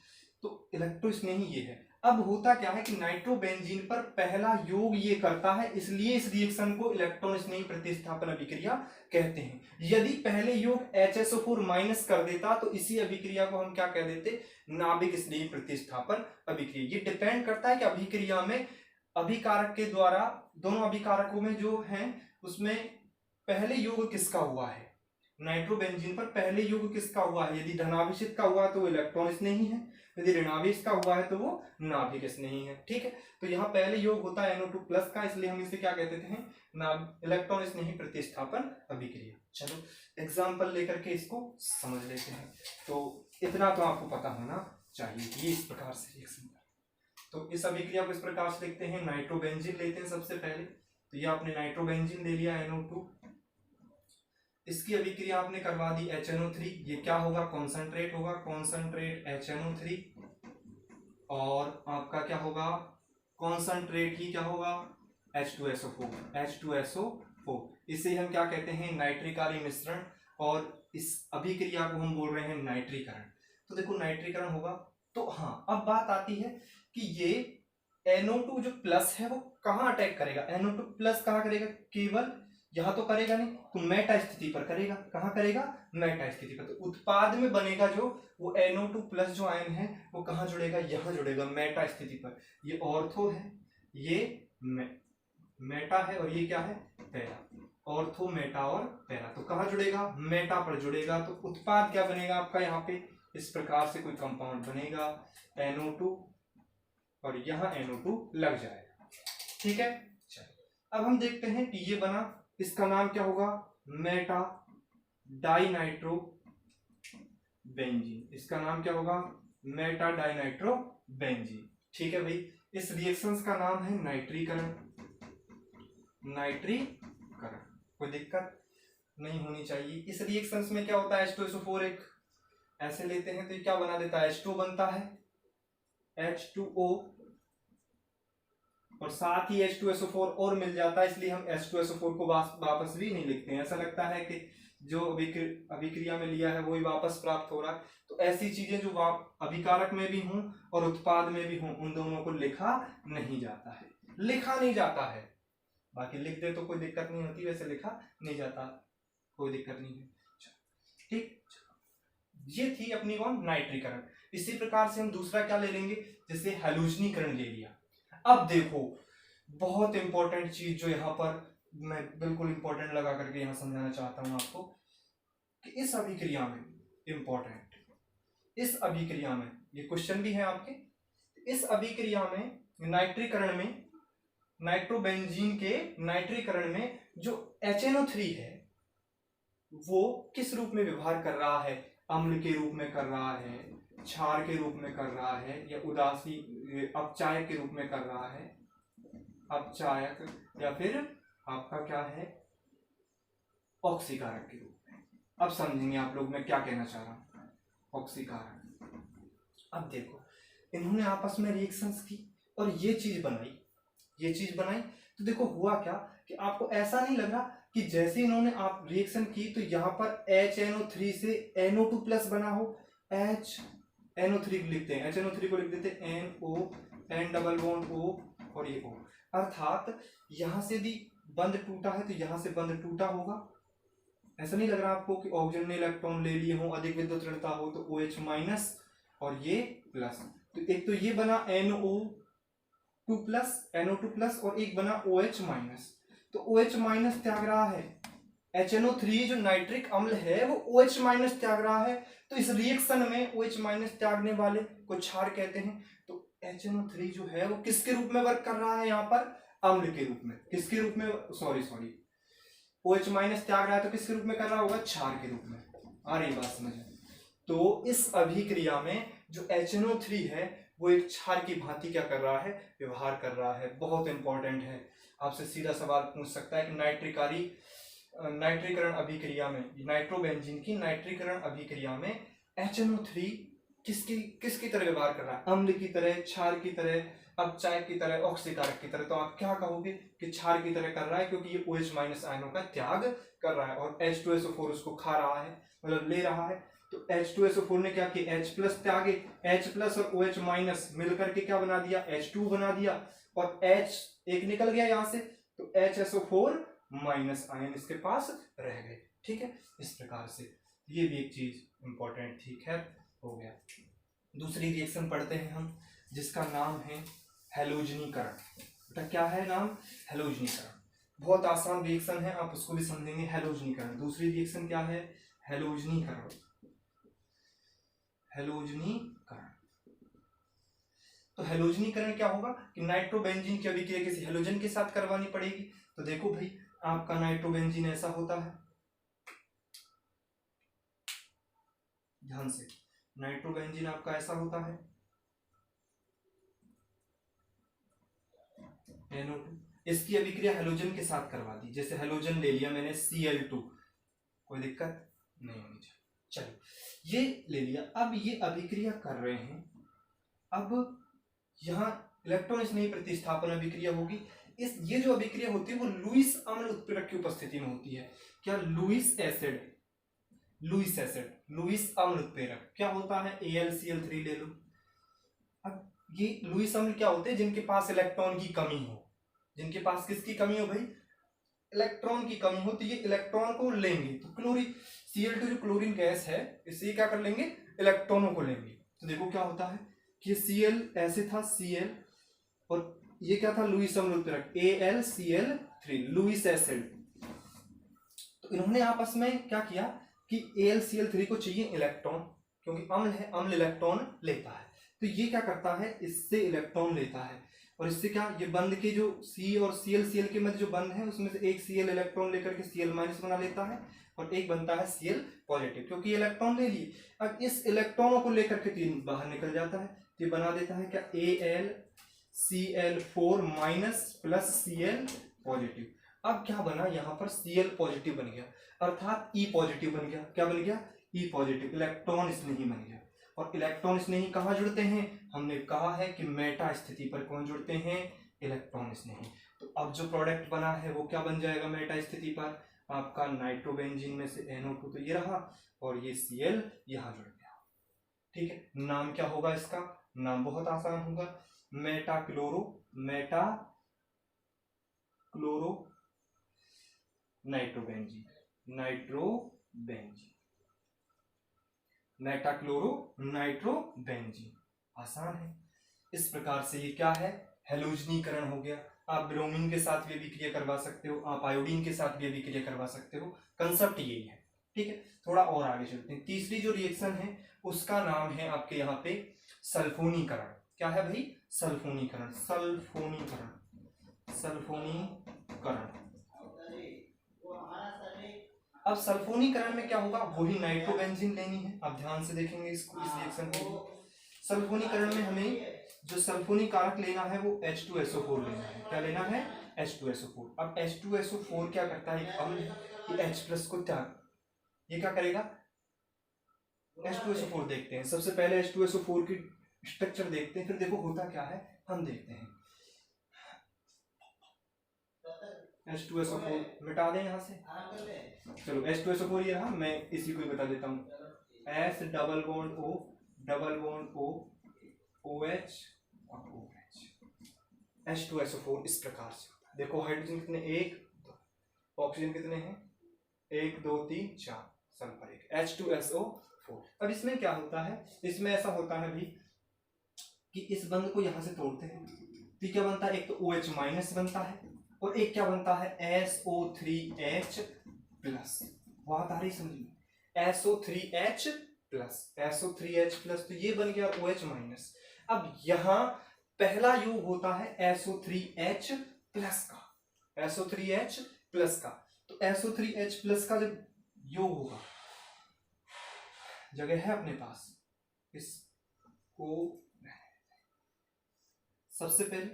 तो इलेक्ट्रो स्नेही ये है। अब होता क्या है कि नाइट्रोबेंजीन पर पहला योग ये करता है, इसलिए इस रिएक्शन को इलेक्ट्रॉन स्नेही प्रतिस्थापन अभिक्रिया कहते हैं। यदि पहले योग HSO4- कर देता तो इसी अभिक्रिया को हम क्या कह देते? नाभिक स्नेही प्रतिस्थापन अभिक्रिया। ये डिपेंड करता है कि अभिक्रिया में अभिकारक के द्वारा, दोनों अभिकारकों में जो है उसमें पहले योग किसका हुआ है। नाइट्रोबेंजीन पर पहले योग किसका हुआ है? यदि धनावेशित का हुआ तो वो इलेक्ट्रॉन स्नेही है, यदि ऋणावेश का हुआ है तो वो नाभिक स्नेही है। ठीक है, तो यहाँ पहले योग होता है NO2+ का, इसलिए हम इसे क्या कहते हैं? इलेक्ट्रॉन स्नेही प्रतिस्थापन अभिक्रिया। चलो एग्जाम्पल लेकर के इसको समझ लेते हैं। तो इतना तो आपको पता होना चाहिए कि इस प्रकार से रिएक्शन। तो इस अभिक्रिया को इस प्रकार से लिखते हैं। नाइट्रोबेंजीन लेते हैं सबसे पहले। तो ये आपने नाइट्रोबेंजीन ले लिया NO2, इसकी अभिक्रिया आपने करवा दी HNO3। ये क्या होगा? कॉन्सनट्रेट होगा, कॉन्सनट्रेट HNO3। और आपका क्या होगा? कॉन्सनट्रेट ही क्या होगा? H2SO4। इसे हम क्या कहते हैं? नाइट्रिक आरी मिश्रण। और इस अभिक्रिया को हम बोल रहे हैं नाइट्रीकरण। तो देखो नाइट्रीकरण होगा। तो हाँ, अब बात आती है कि ये NO2 जो प्लस है वो कहाँ अटैक करेगा? NO2+ कहाँ करेगा? केवल यहां तो करेगा नहीं, तो मेटा स्थिति पर करेगा। कहां करेगा? मेटा स्थिति पर। तो उत्पाद में बनेगा जो वो NO2+ जो आयन है वो कहां जुड़ेगा? यहां जुड़ेगा, मेटा स्थिति पर। ये ऑर्थो है, ये मेटा है और ये क्या है? पैरा। ऑर्थो, मेटा और पैरा। तो कहां जुड़ेगा? मेटा पर जुड़ेगा। तो उत्पाद क्या बनेगा आपका? यहाँ पे इस प्रकार से कोई कंपाउंड बनेगा NO2 और यहाँ NO2 लग जाएगा। ठीक है, चलो अब हम देखते हैं कि ये बना, इसका नाम क्या होगा? Meta dinitrobenzene. इसका नाम क्या होगा? Meta dinitrobenzene. ठीक है भाई, इस रिएक्शंस का नाम है नाइट्रीकरण। कोई दिक्कत नहीं होनी चाहिए। इस रिएक्शंस में क्या होता है? H2SO4 एक ऐसे लेते हैं तो ये क्या बना देता है? H2 बनता है, H2O, और साथ ही H2SO4 और मिल जाता है, इसलिए हम H2SO4 को वापस भी नहीं लिखते हैं। ऐसा लगता है कि जो अभिक्रिया में लिया है वही वापस प्राप्त हो रहा है। तो ऐसी चीजें जो अभिकारक में भी हों और उत्पाद में भी हों, उन दोनों को लिखा नहीं जाता है। बाकी लिख दे तो कोई दिक्कत नहीं होती, वैसे लिखा नहीं जाता, कोई दिक्कत नहीं है। ठीक, ये थी अपनी कौन? नाइट्रीकरण। इसी प्रकार से हम दूसरा क्या ले लेंगे? जैसे हैलोजनीकरण ले लिया। अब देखो, बहुत इंपॉर्टेंट चीज जो यहाँ पर मैं बिल्कुल इंपॉर्टेंट लगा करके यहाँ समझाना चाहता हूँ आपको कि इस अभिक्रिया में इंपॉर्टेंट, इस अभिक्रिया में ये क्वेश्चन भी है आपके, इस अभिक्रिया में नाइट्रीकरण में, नाइट्रोबेंजीन के नाइट्रीकरण में जो HNO3 है वो किस रूप में व्यवहार कर रहा है? अम्ल के रूप में कर रहा है, क्षार के रूप में कर रहा है, या उदासी अपचायक के रूप में कर रहा है, अपचायक, या फिर आपका क्या है ऑक्सीकारक के रूप में। अब समझेंगे आप लोग मैं क्या कहना चाह रहा हूं, ऑक्सीकारक। अब देखो इन्होंने आपस में रिएक्शंस की और ये चीज बनाई, ये चीज बनाई, तो देखो हुआ क्या कि आपको ऐसा नहीं लग रहा कि जैसे इन्होंने आप रिएक्शन की तो यहाँ पर HNO3 से NO2 प्लस बना हो, HNO3 लिखते हैं, HNO3 को लिख देते हैं NO, N double bond O और ये O, अर्थात यहां से यदि बंध टूटा है तो यहां से बंध टूटा होगा। ऐसा नहीं लग रहा आपको कि ऑक्सीजन ने इलेक्ट्रॉन ले लिए हो, अधिक विद्युत ऋणता हो तो OH माइनस और ये प्लस, तो एक तो ये बना NO2 प्लस और एक बना OH माइनस, तो OH माइनस त्याग रहा है, HNO3 जो नाइट्रिक अम्ल है वो OH माइनस त्याग रहा है, तो इस रिएक्शन में OH माइनस त्यागने वाले को क्षार कहते हैं। तो HNO3 जो है वो किसके रूप में वर्क कर रहा है यहाँ पर? अम्ल के रूप में। किसके रूप में? सॉरी OH माइनस त्याग रहा है तो किसके रूप में कर रहा होगा? क्षार के रूप में। आ रही बात समझ? तो इस अभिक्रिया में जो HNO3 है वो एक क्षार की भांति क्या कर रहा है? व्यवहार कर रहा है। बहुत इंपॉर्टेंट है, आपसे सीधा सवाल पूछ सकता है कि नाइट्रीकरण अभिक्रिया में, नाइट्रोबेंजीन की नाइट्रीकरण अभिक्रिया में HNO3 किसकी तरह व्यवहार कर रहा है? अम्ल की तरह, क्षार की तरह, अपचायक की तरह, ऑक्सीकारक की तरह। तो आप क्या कहोगे कि क्षार की तरह कर रहा है, क्योंकि ये OH माइनस आयनों का त्याग कर रहा है और H2SO4 उसको खा रहा है, मतलब ले रहा है। तो H2SO4 ने क्या किया? H प्लस त्यागे, H प्लस और OH माइनस मिलकर के क्या बना दिया? H2 बना दिया, और H एक निकल गया यहां से, तो HSO4 माइनस आयन इसके पास रह गए। ठीक है, इस प्रकार से ये भी एक चीज इंपॉर्टेंट, ठीक है, हो गया। दूसरी रिएक्शन पढ़ते हैं हम, जिसका नाम है हैलोजनीकरण। बेटा क्या है नाम? हैलोजनीकरण। बहुत आसान रिएक्शन है, आप उसको भी समझेंगे। हैलोजनीकरण, दूसरी रिएक्शन क्या है? हैलोजनीकरण। हैलोजनीकरण, तो हैलोजनीकरण क्या होगा कि नाइट्रोबेंजीन की अभिक्रिया किसी हैलोजन के साथ करवानी पड़ेगी। तो देखो भाई, आपका नाइट्रोबेंजीन ऐसा होता है, ध्यान से, नाइट्रोबेंजीन आपका ऐसा होता है, NO2। इसकी अभिक्रिया हैलोजन के साथ करवा दी, जैसे हैलोजन ले लिया मैंने Cl2, कोई दिक्कत नहीं होनी चाहिए। चलो ये ले लिया, अब ये अभिक्रिया कर रहे हैं, अब यहाँ इलेक्ट्रॉन स्नेही प्रतिस्थापन अभिक्रिया होगी। ये जो अभिक्रिया होती है वो लुईस अम्ल उत्प्रेरक की उपस्थिति में होती है। क्या? लुईस अम्ल उत्प्रेरक क्या होता है? AlCl3 ले लो। अब ये लुईस अम्ल क्या होते हैं? जिनके पास इलेक्ट्रॉन की कमी हो, जिनके पास किसकी कमी हो भाई? इलेक्ट्रॉन की कमी हो, तो ये इलेक्ट्रॉन को लेंगे, तो Cl2 जो क्लोरीन गैस है, इससे क्या कर लेंगे? इलेक्ट्रॉनों को लेंगे। तो देखो क्या होता है कि Cl ऐसे था, Cl, और ये क्या था? लुईस अम्ल उत्प्रेरक AlCl3, लुईस एसिड। तो इन्होंने आपस में क्या किया कि AlCl3 को चाहिए इलेक्ट्रॉन, क्योंकि अम्ल है, अम्ल इलेक्ट्रॉन लेता है, तो ये क्या करता है? इससे इलेक्ट्रॉन लेता है, और इससे क्या, ये बंध के जो C और Cl के मध्य जो बंध है उसमें से एक Cl इलेक्ट्रॉन लेकर के Cl माइनस बना लेता है, और एक बनता है Cl पॉजिटिव, क्योंकि ये इलेक्ट्रॉन ले लिए। अब इस इलेक्ट्रॉनों को लेकर के तीन बाहर निकल जाता है, तो ये बना देता है क्या? AlCl4 minus plus Cl positive. अब क्या बना? यहाँ पर Cl पॉजिटिव बन गया, अर्थात E पॉजिटिव बन गया। क्या बन गया? E पॉजिटिव, इलेक्ट्रॉन स्नेही बन गया। और इलेक्ट्रॉन स्नेही कहाँ जुड़ते हैं? हमने कहा है कि मेटा स्थिति पर कौन जुड़ते हैं? इलेक्ट्रॉन स्नेही। तो अब जो प्रोडक्ट बना है वो क्या बन जाएगा मेटा स्थिति पर? आपका नाइट्रोबेंजीन में से NO2 तो ये रहा, और ये Cl यहाँ जुड़ गया। ठीक है, नाम क्या होगा इसका? नाम बहुत आसान होगा, Meta chloro nitrobenzene, metachloro nitrobenzene. आसान है। इस प्रकार से ये क्या है? हैलोजनीकरण हो गया। आप ब्रोमीन के साथ भी अभिक्रिया करवा सकते हो, आप आयोडीन के साथ भी अभिक्रिया करवा सकते हो। कंसेप्ट यही है, ठीक है। थोड़ा और आगे चलते हैं। तीसरी जो रिएक्शन है उसका नाम है आपके यहाँ पे सल्फोनीकरण। क्या है भाई? सल्फोनीकरण, सल्फोनीकरण, सल्फोनीकरण। अब सल्फोनीकरण में क्या होगा? वही नाइट्रोबेंजीन लेनी है। आप ध्यान से देखेंगे इसको, इस रिएक्शन को। सल्फोनीकरण में हमें जो सल्फोनिक कारक लेना है वो H2SO4 लेना है। क्या लेना है? H2SO4। अब H2SO4 क्या करता है? ये H+ को त्याग, ये क्या करेगा? H2SO4 देखते हैं। सबसे पहले H2SO4 की स्ट्रक्चर देखते हैं, फिर देखो होता क्या है हम देखते हैं। H2SO4 मिटा दें यहाँ से। चलो H2SO4 ये रहा, मैं इसी को बता देता हूँ। S double bond O, double bond O, OH और OH। H2SO4 इस प्रकार से होता है। देखो हाइड्रोजन कितने? 1 2। ऑक्सीजन कितने हैं? 1 2 3 4। Sulphur 1, H2SO4। अब इसमें क्या होता है? इसमें ऐसा होता है भी कि इस बंध को यहां से तोड़ते हैं तो क्या बनता है? एक तो OH- बनता है और एक क्या बनता है? SO3H+। बात आ रही समझ में? SO3H+, SO3H+, तो ये बन गया OH-। अब यहां पहला योग होता है SO3H+ का, SO3H+ का। तो SO3H+ का जब योग होगा, जगह है अपने पास, इसको सबसे पहले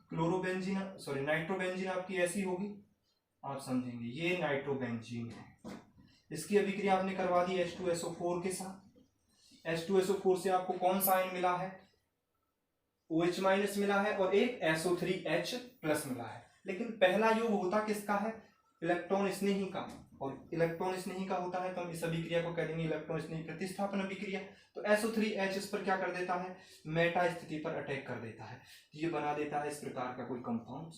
क्लोरोबेंजीन, सॉरी नाइट्रोबेंजीन आपकी ऐसी होगी, आप समझेंगे। ये नाइट्रोबेंजीन है, इसकी अभिक्रिया आपने करवा दी H2SO4 के साथ। H2SO4 से आपको कौन सा आयन मिला है? OH- मिला है और एक SO3H+ मिला है। लेकिन पहला योग होता किसका है? इलेक्ट्रॉन स्नेही का। और इलेक्ट्रॉन स्नेही का होता है तो हम इस अभिक्रिया को कह देंगे इलेक्ट्रॉन स्नेही प्रतिस्थापन अभिक्रिया। तो SO3H इस पर क्या कर देता है? मेटा स्थिति पर अटैक कर देता है। ये बना देता है इस प्रकार का कोई कंपाउंड।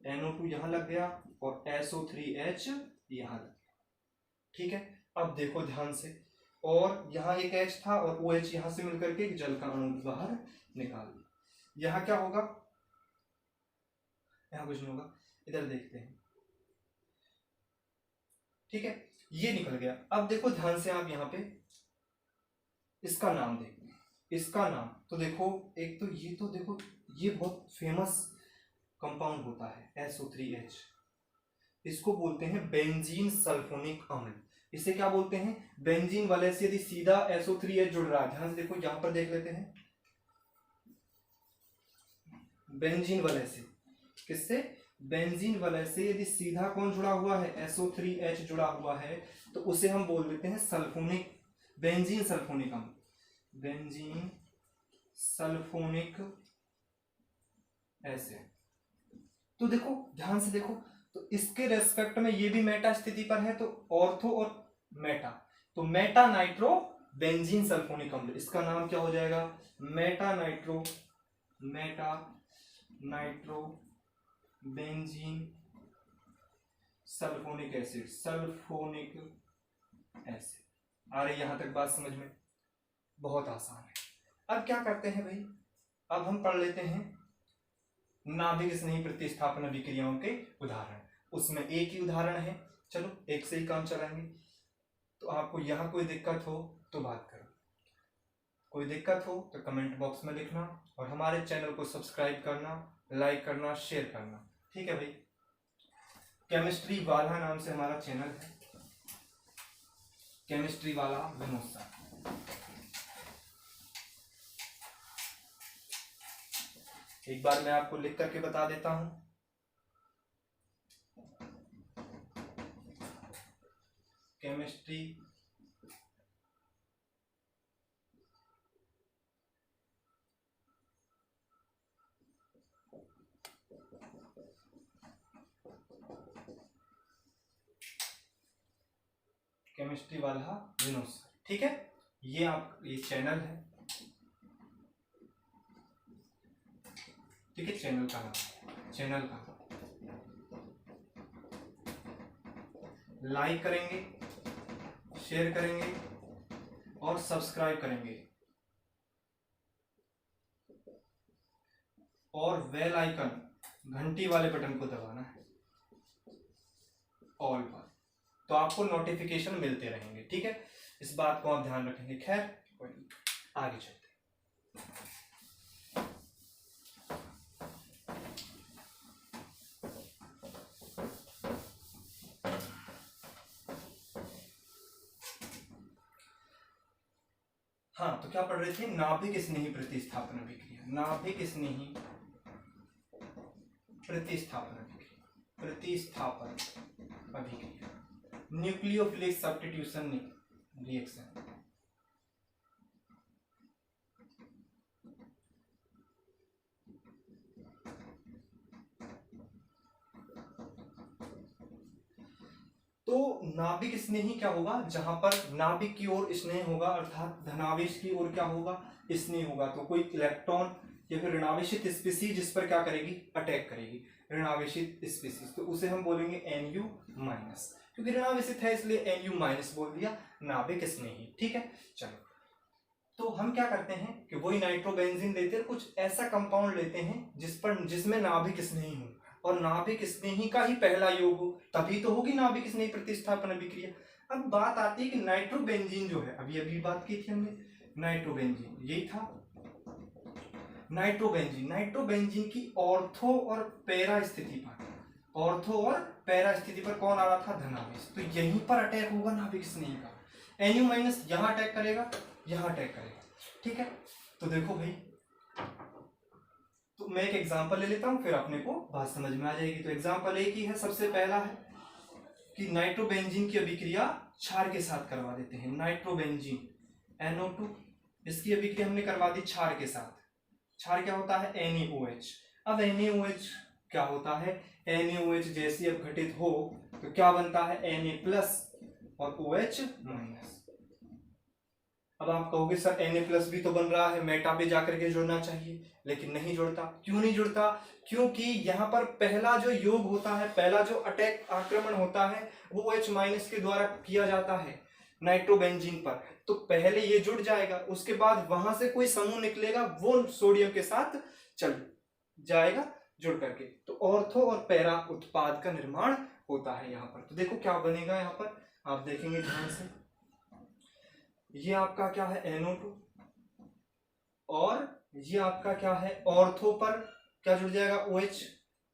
NO2 यहां लग गया और SO3H यहां लग गया, ठीक है। अब देखो ध्यान से, और यहाँ एक H था और OH यहां से मिलकर के जल का अणु बाहर निकाल दिया। यहाँ क्या होगा? यहाँ कुछ नहीं होगा, इधर देखते हैं, ठीक है। ये निकल गया। अब देखो ध्यान से, आप यहाँ पे इसका नाम देखते हैं। इसका नाम तो देखो, एक तो देखो, ये बहुत फेमस कंपाउंड होता है SO3H। इसको बोलते हैं बेंजीन सल्फोनिक अम्ल। इसे क्या बोलते हैं? बेंजीन वाले से यदि सीधा SO3H जुड़ रहा है, ध्यान से देखो, यहां पर देख लेते हैं। बेंजीन वाले से, किससे? बेंजीन वाले से यदि सीधा कौन जुड़ा हुआ है? SO3H जुड़ा हुआ है, तो उसे हम बोल देते हैं सल्फोनिक, बेंजीन सल्फोनिक अम्ल, बेंजीन सल्फोनिक एसिड। तो देखो ध्यान से देखो, तो इसके रेस्पेक्ट में ये भी मेटा स्थिति पर है, तो ऑर्थो और मेटा, तो मेटा नाइट्रो बेंजीन सल्फोनिक अम्ल। इसका नाम क्या हो जाएगा? Meta nitro benzene sulphonic acid, sulphonic acid. आ रही यहां तक बात समझ में? बहुत आसान है। अब क्या करते हैं भाई? अब हम पढ़ लेते हैं नाभिक स्नेही प्रतिस्थापन अभिक्रियाओं के उदाहरण। उसमें एक ही उदाहरण है, चलो एक से ही काम चलाएंगे। तो आपको यहां कोई दिक्कत हो तो बात करो, कोई दिक्कत हो तो कमेंट बॉक्स में लिखना, और हमारे चैनल को सब्सक्राइब करना, लाइक करना, शेयर करना, ठीक है भाई। केमिस्ट्री वाला नाम से हमारा चैनल है, केमिस्ट्री वाला विनोद सर। एक बार मैं आपको लिख करके बता देता हूं। केमिस्ट्री वाला विनोद सर, ठीक है। ये आप, ये चैनल है, ठीक है। चैनल का नाम, चैनल का लाइक करेंगे, शेयर करेंगे और सब्सक्राइब करेंगे, और बेल आइकन घंटी वाले बटन को दबाना है ऑल पर, तो आपको नोटिफिकेशन मिलते रहेंगे। ठीक है, इस बात को आप ध्यान रखेंगे। खैर आगे चलते हैं। हाँ, तो क्या पढ़ रहे थे? नाभिक स्नेही प्रतिस्थापन अभिक्रिया। नाभिक स्नेही प्रतिस्थापन अभिक्रिया, प्रतिस्थापन अभिक्रिया, न्यूक्लियोफिलिक सब्स्टिट्यूशन रिएक्शन। तो नाभिक स्नेही क्या होगा? जहां पर नाभिक की ओर स्नेह होगा अर्थात धनावेश की ओर क्या होगा? स्नेह होगा, तो कोई इलेक्ट्रॉन या फिर ऋणावेशित स्पीसीज जिस पर क्या करेगी? अटैक करेगी, ऋणावेशित स्पीसीज, तो उसे हम बोलेंगे NU-, क्योंकि ऋणावेशित है इसलिए NU- बोल दिया, नाभिक स्नेही। ठीक है, चलो तो हम क्या करते हैं कि वही नाइट्रोबेंजीन लेते हैं, कुछ ऐसा कंपाउंड लेते हैं जिसमें नाभिक स्नेही हो और नाभिक स्नेही का ही पहला योग हो, तभी तो होगी नाभिक स्नेही प्रतिस्थापन अभिक्रिया। अब बात आती है कि नाइट्रोबेंजीन जो है, अभी अभी बात की थी हमने, नाइट्रोबेंजीन यही था। नाइट्रोबेंजीन की ऑर्थो और पैरा स्थिति पर, ऑर्थो और पैरा स्थिति पर कौन आ रहा था? धनावेश, तो यहीं पर अटैक होगा नाभिक स्नेही का। NU- यहां अटैक करेगा, यहां अटैक करेगा। ठीक है, तो देखो भाई, तो मैं एक एग्जांपल ले लेता हूं, फिर अपने को बात समझ में आ जाएगी। तो एग्जांपल एक ही है, सबसे पहला है कि नाइट्रोबेंजीन की अभिक्रिया क्षार के साथ करवा देते हैं। नाइट्रोबेंजीन NO2, इसकी अभिक्रिया हमने करवा दी क्षार के साथ। क्षार क्या होता है? NaOH। अब NaOH क्या होता है? NaOH जैसी अपघटित हो तो क्या बनता है? Na+ और OH-। अब आप कहोगे सर Na+ भी तो बन रहा है, मेटा पे जाकर के जुड़ना चाहिए, लेकिन नहीं जुड़ता। क्यों नहीं जुड़ता? क्योंकि यहाँ पर पहला जो योग होता है, पहला जो अटैक आक्रमण होता है वो OH- के द्वारा किया जाता है नाइट्रोबेंजीन पर, तो पहले ये जुड़ जाएगा, उसके बाद वहां से कोई समूह निकलेगा, वो सोडियम के साथ चल जाएगा जुड़ करके, तो ऑर्थो और पैरा उत्पाद का निर्माण होता है यहाँ पर। तो देखो क्या बनेगा यहाँ पर, आप देखेंगे ध्यान से, ये आपका क्या है? NO2, और ये आपका क्या है? ऑर्थो पर क्या जुड़ जाएगा? OH,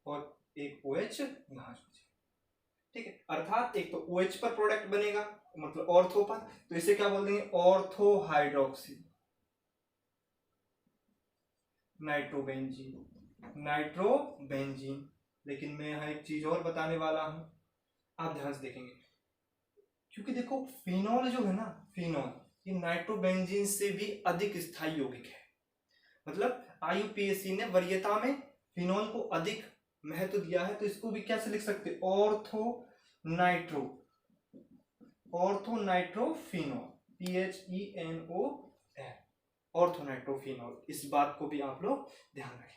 और एक OH यहां जुड़ जाएगा। ठीक है, अर्थात एक तो OH पर प्रोडक्ट बनेगा मतलब ऑर्थो पर, तो इसे क्या बोल देंगे? Ortho hydroxy nitrobenzene. लेकिन मैं यहाँ एक चीज और बताने वाला हूं, आप ध्यान से देखेंगे, क्योंकि देखो फिनॉल जो है ना, फिनॉल ये नाइट्रोबेंजीन से भी अधिक स्थायी यौगिक है। मतलब IUPAC ने वरीयता में फिनॉल को अधिक महत्व दिया है, तो इसको भी कैसे लिख सकते? Orthonitrophenol, PHENOL, orthonitrophenol. इस बात को भी आप लोग ध्यान रखें।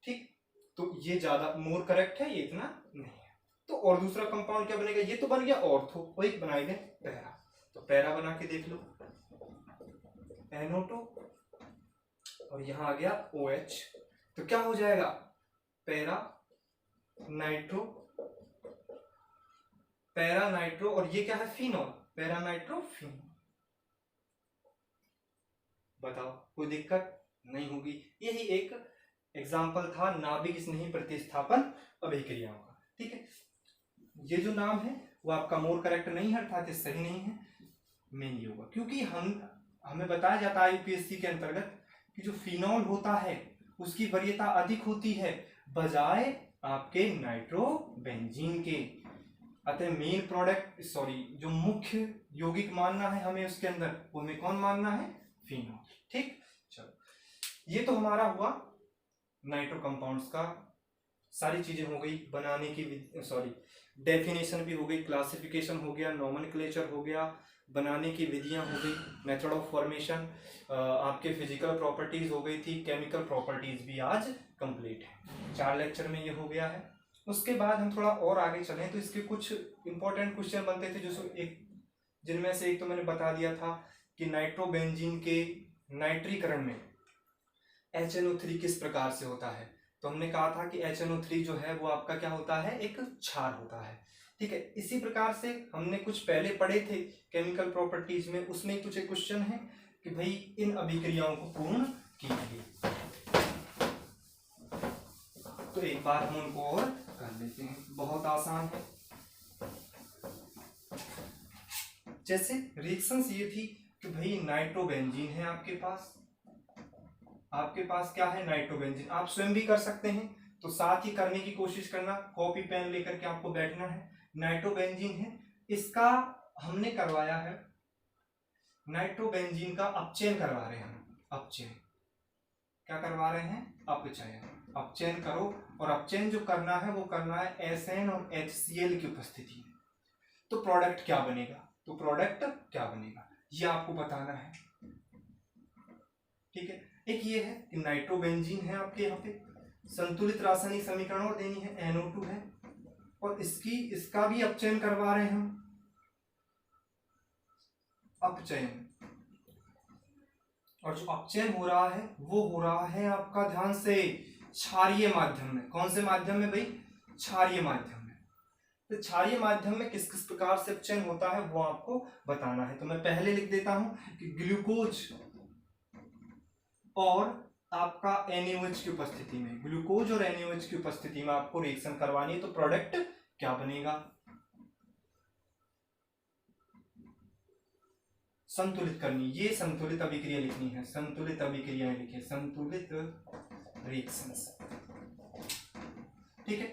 ठीक, तो ये ज्यादा मोर करेक्ट है, ये इतना नहीं है। तो और दूसरा कंपाउंड क्या बनेगा? ये तो बन गया ऑर्थो, वो एक बनाएंगे पैरा, तो पैरा बना के देख लो, NO2 और यहां आ गया OH, तो क्या हो जाएगा? पैरा नाइट्रो, और ये क्या है? Phenol, para nitrophenol. बताओ, कोई दिक्कत नहीं होगी। यही एक एग्जाम्पल था नाभिक स्नेही प्रतिस्थापन अभिक्रियाओं का। ठीक है, ये जो नाम है वो आपका मोर करेक्ट नहीं है, अर्थात सही नहीं है, मेन ये होगा, क्योंकि हमें बताया जाता है IUPAC के अंतर्गत कि जो फिनॉल होता है उसकी वरीयता अधिक होती है बजाय आपके नाइट्रोबेंजीन के। अतः मेन प्रोडक्ट, सॉरी, जो मुख्य यौगिक मानना है हमें उसके अंदर, वो हमें कौन मानना है? फिनॉल। ठीक, चलो, ये तो हमारा हुआ नाइट्रो कंपाउंड्स का, सारी चीजें हो गई बनाने की, सॉरी डेफिनेशन भी हो गई, क्लासिफिकेशन हो गया, नॉमेनक्लेचर हो गया, बनाने की विधियां हो गई, मेथड ऑफ फॉर्मेशन, आपके फिजिकल प्रॉपर्टीज हो गई थी, केमिकल प्रॉपर्टीज भी आज कंप्लीट है। 4 लेक्चर में ये हो गया है। उसके बाद हम थोड़ा और आगे चलें तो इसके कुछ इंपॉर्टेंट क्वेश्चन बनते थे, जिनमें से एक तो मैंने बता दिया था कि नाइट्रोबेंजीन के नाइट्रीकरण में HNO3 किस प्रकार से होता है, तो हमने कहा था कि HNO3 जो है वो आपका क्या होता है, एक क्षार होता है। ठीक है, इसी प्रकार से हमने कुछ पहले पढ़े थे केमिकल प्रॉपर्टीज में, उसमें कुछ एक क्वेश्चन है कि भाई इन अभिक्रियाओं को पूर्ण कीजिए, तो एक बार हम उनको और कर लेते हैं, बहुत आसान है। जैसे रिएक्शंस ये थी कि भाई नाइट्रोबेंजीन है आपके पास क्या है, नाइट्रोबेंजीन। आप स्वयं भी कर सकते हैं, तो साथ ही करने की कोशिश करना, कॉपी पेन लेकर के आपको बैठना है। नाइट्रोबेंजीन है, इसका हमने करवाया है, नाइट्रोबेंजीन का अपचयन करवा रहे हैं हम। अपचयन क्या करवा रहे हैं, अपचयन। अपचयन करो, और अपचयन जो करना है वो करना है SN और HCl की उपस्थिति में। तो प्रोडक्ट क्या बनेगा, तो प्रोडक्ट क्या बनेगा ये आपको बताना है। ठीक है, एक ये है कि नाइट्रोबेंजीन है आपके यहाँ पे, संतुलित रासायनिक समीकरण और देनी है, NO2 है, और इसका भी अपचयन करवा रहे हैं हम, अपचयन। और जो अपचयन हो रहा है वो हो रहा है आपका, ध्यान से, क्षारीय माध्यम में। कौन से माध्यम में भाई, क्षारीय माध्यम में। तो क्षारीय माध्यम में किस किस प्रकार से अपचयन होता है वो आपको बताना है। तो मैं पहले लिख देता हूं कि ग्लूकोज और आपका NaOH की उपस्थिति में, ग्लूकोज और NaOH की उपस्थिति में आपको रिएक्शन करवानी है, तो प्रोडक्ट क्या बनेगा, संतुलित करनी, ये संतुलित अभिक्रिया लिखनी है, संतुलित अभिक्रियाएं लिखे, संतुलित रिएक्शंस। ठीक है,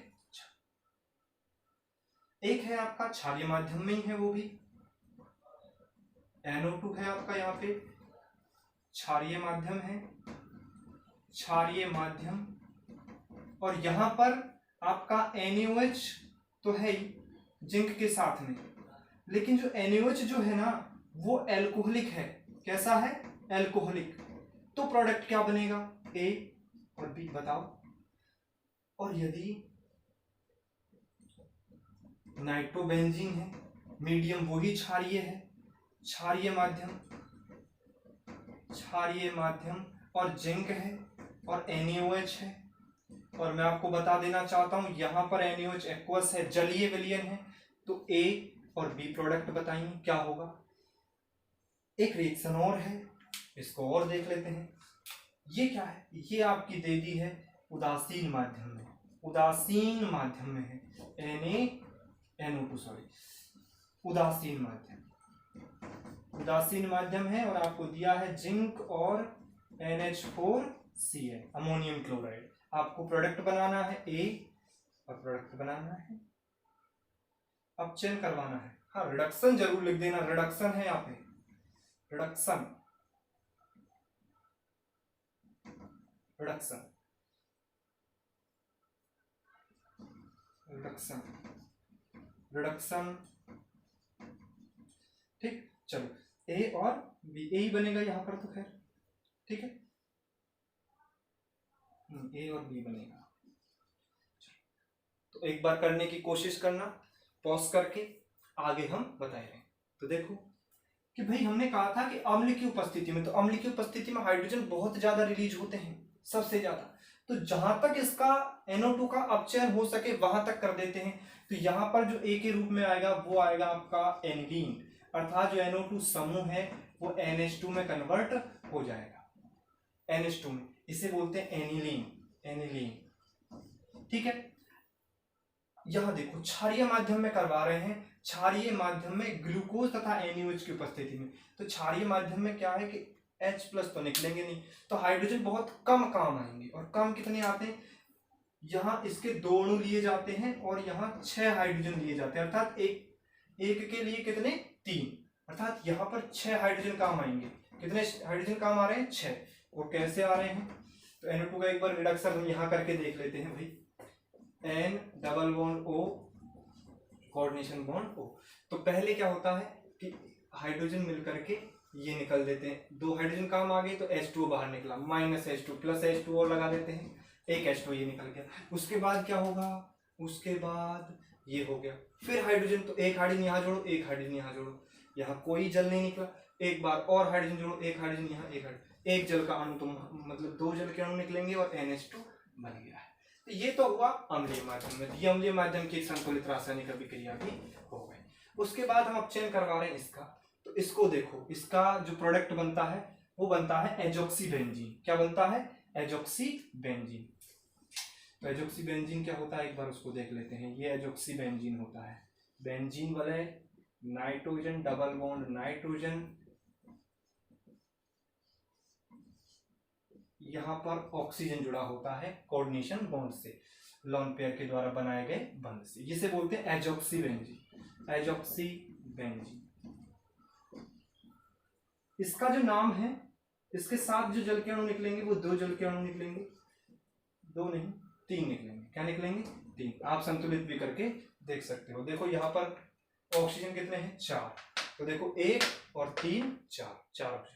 एक है आपका क्षारीय माध्यम में ही है, वो भी NO2 है आपका यहाँ पे, क्षारीय माध्यम है, क्षारीय माध्यम, और यहां पर आपका NaOH तो है ही जिंक के साथ में, लेकिन जो NaOH जो है ना वो एल्कोहलिक है। कैसा है, एल्कोहलिक। तो प्रोडक्ट क्या बनेगा, A और B, बताओ। और यदि नाइट्रोबेंजीन है, मीडियम वही क्षारीय है, क्षारीय माध्यम, क्षारीय माध्यम, और जिंक है और NaOH है, और मैं आपको बता देना चाहता हूं यहां पर NaOH एक्वस है, जलीय विलयन है, तो A और B प्रोडक्ट बताइए क्या होगा। एक रिएक्शन और है, इसको और देख लेते हैं। ये क्या है, ये आपकी दे दी है उदासीन माध्यम में, उदासीन माध्यम में है, NaNO2 सॉरी, उदासीन माध्यम, उदासीन माध्यम है, और आपको दिया है जिंक और NH4Cl, अमोनियम क्लोराइड। आपको प्रोडक्ट बनाना है A, और प्रोडक्ट बनाना है, अपचयन करवाना है। हाँ, रिडक्शन जरूर लिख देना, रिडक्शन है यहाँ पे, रिडक्शन, रिडक्शन, रिडक्शन, रिडक्शन। ठीक, चलो A और B, A ही बनेगा यहाँ पर तो खैर, ठीक है, A और B बनेगा। तो एक बार करने की कोशिश करना, पॉज करके, आगे हम बताएंगे। तो देखो कि भाई हमने कहा था कि अम्ल की उपस्थिति में, तो अम्ल की उपस्थिति में हाइड्रोजन बहुत ज्यादा रिलीज होते हैं, सबसे ज्यादा। तो जहां तक इसका NO2 का अपचयन हो सके वहां तक कर देते हैं। तो यहां पर जो A के रूप में आएगा वो आएगा आपका एनिलीन, अर्थात जो NO2 समूह है वो NH2 में कन्वर्ट हो जाएगा, NH2 में, इसे बोलते हैं एनिलीन, एनिलीन। ठीक है, यहां देखो क्षारीय माध्यम में करवा रहे हैं, क्षारीय माध्यम में ग्लूकोज तथा NaOH की उपस्थिति में। तो क्षारीय माध्यम में क्या है कि H+ तो निकलेंगे नहीं, तो हाइड्रोजन बहुत कम काम आएंगे, और कम कितने आते हैं, यहाँ इसके 2 अणु लिए जाते हैं और यहाँ 6 हाइड्रोजन लिए जाते हैं, अर्थात एक के लिए कितने, 3, अर्थात यहाँ पर 6 हाइड्रोजन काम आएंगे। कितने हाइड्रोजन काम आ रहे हैं, 6। और कैसे आ रहे हैं, तो NO2 का एक बार रिडक्शन हम यहाँ करके देख लेते हैं भाई, N double bond O, coordination bond O। तो पहले क्या होता है कि हाइड्रोजन मिलकर के ये निकल देते हैं, 2 हाइड्रोजन काम आ गए तो H2O बाहर निकला, -H2 प्लस H2 और लगा देते हैं, एक H2 ये निकल गया। उसके बाद क्या होगा, उसके बाद ये हो गया, फिर हाइड्रोजन, तो एक हाइड्रोजन यहाँ जोड़ो, एक हाइड्रोजन यहाँ जोड़ो, यहाँ कोई जल नहीं निकला, एक बार और हाइड्रोजन जोड़ो, एक हाइड्रोजन यहाँ, एक हाइड्रोजन, एक जल का अणु तो मतलब 2 जल के अणु निकलेंगे और NH2 बन गया है। तो ये तो हुआ अम्लीय माध्यम में, अम्लीय माध्यम की संतुलित रासायनिक अभिक्रिया भी हो गई। उसके बाद हम अब चयन करवा रहे हैं इसका, तो इसको देखो, इसका जो प्रोडक्ट बनता है वो बनता है एजॉक्सी बेंजीन। क्या बनता है? Azoxy benzene. तो एजॉक्सी बेंजीन क्या होता है एक बार उसको देख लेते हैं। ये एजॉक्सी बेंजीन होता है, बेंजीन वाले नाइट्रोजन डबल बॉन्ड नाइट्रोजन, यहां पर ऑक्सीजन जुड़ा होता है कोऑर्डिनेशन बॉन्ड से, लोन पेयर के द्वारा बनाए गए बंध से, जिसे बोलते हैं एजॉक्सी बेंजीन। एजॉक्सी बेंजीन इसका जो नाम है, इसके साथ जो जल के अणु निकलेंगे वो 2 जल के अणु निकलेंगे, 2 नहीं 3 निकलेंगे। क्या निकलेंगे? 3। आप संतुलित भी करके देख सकते हो। देखो यहाँ पर ऑक्सीजन कितने हैं? 4। तो देखो 1 और 3 4 ऑक्सीजन।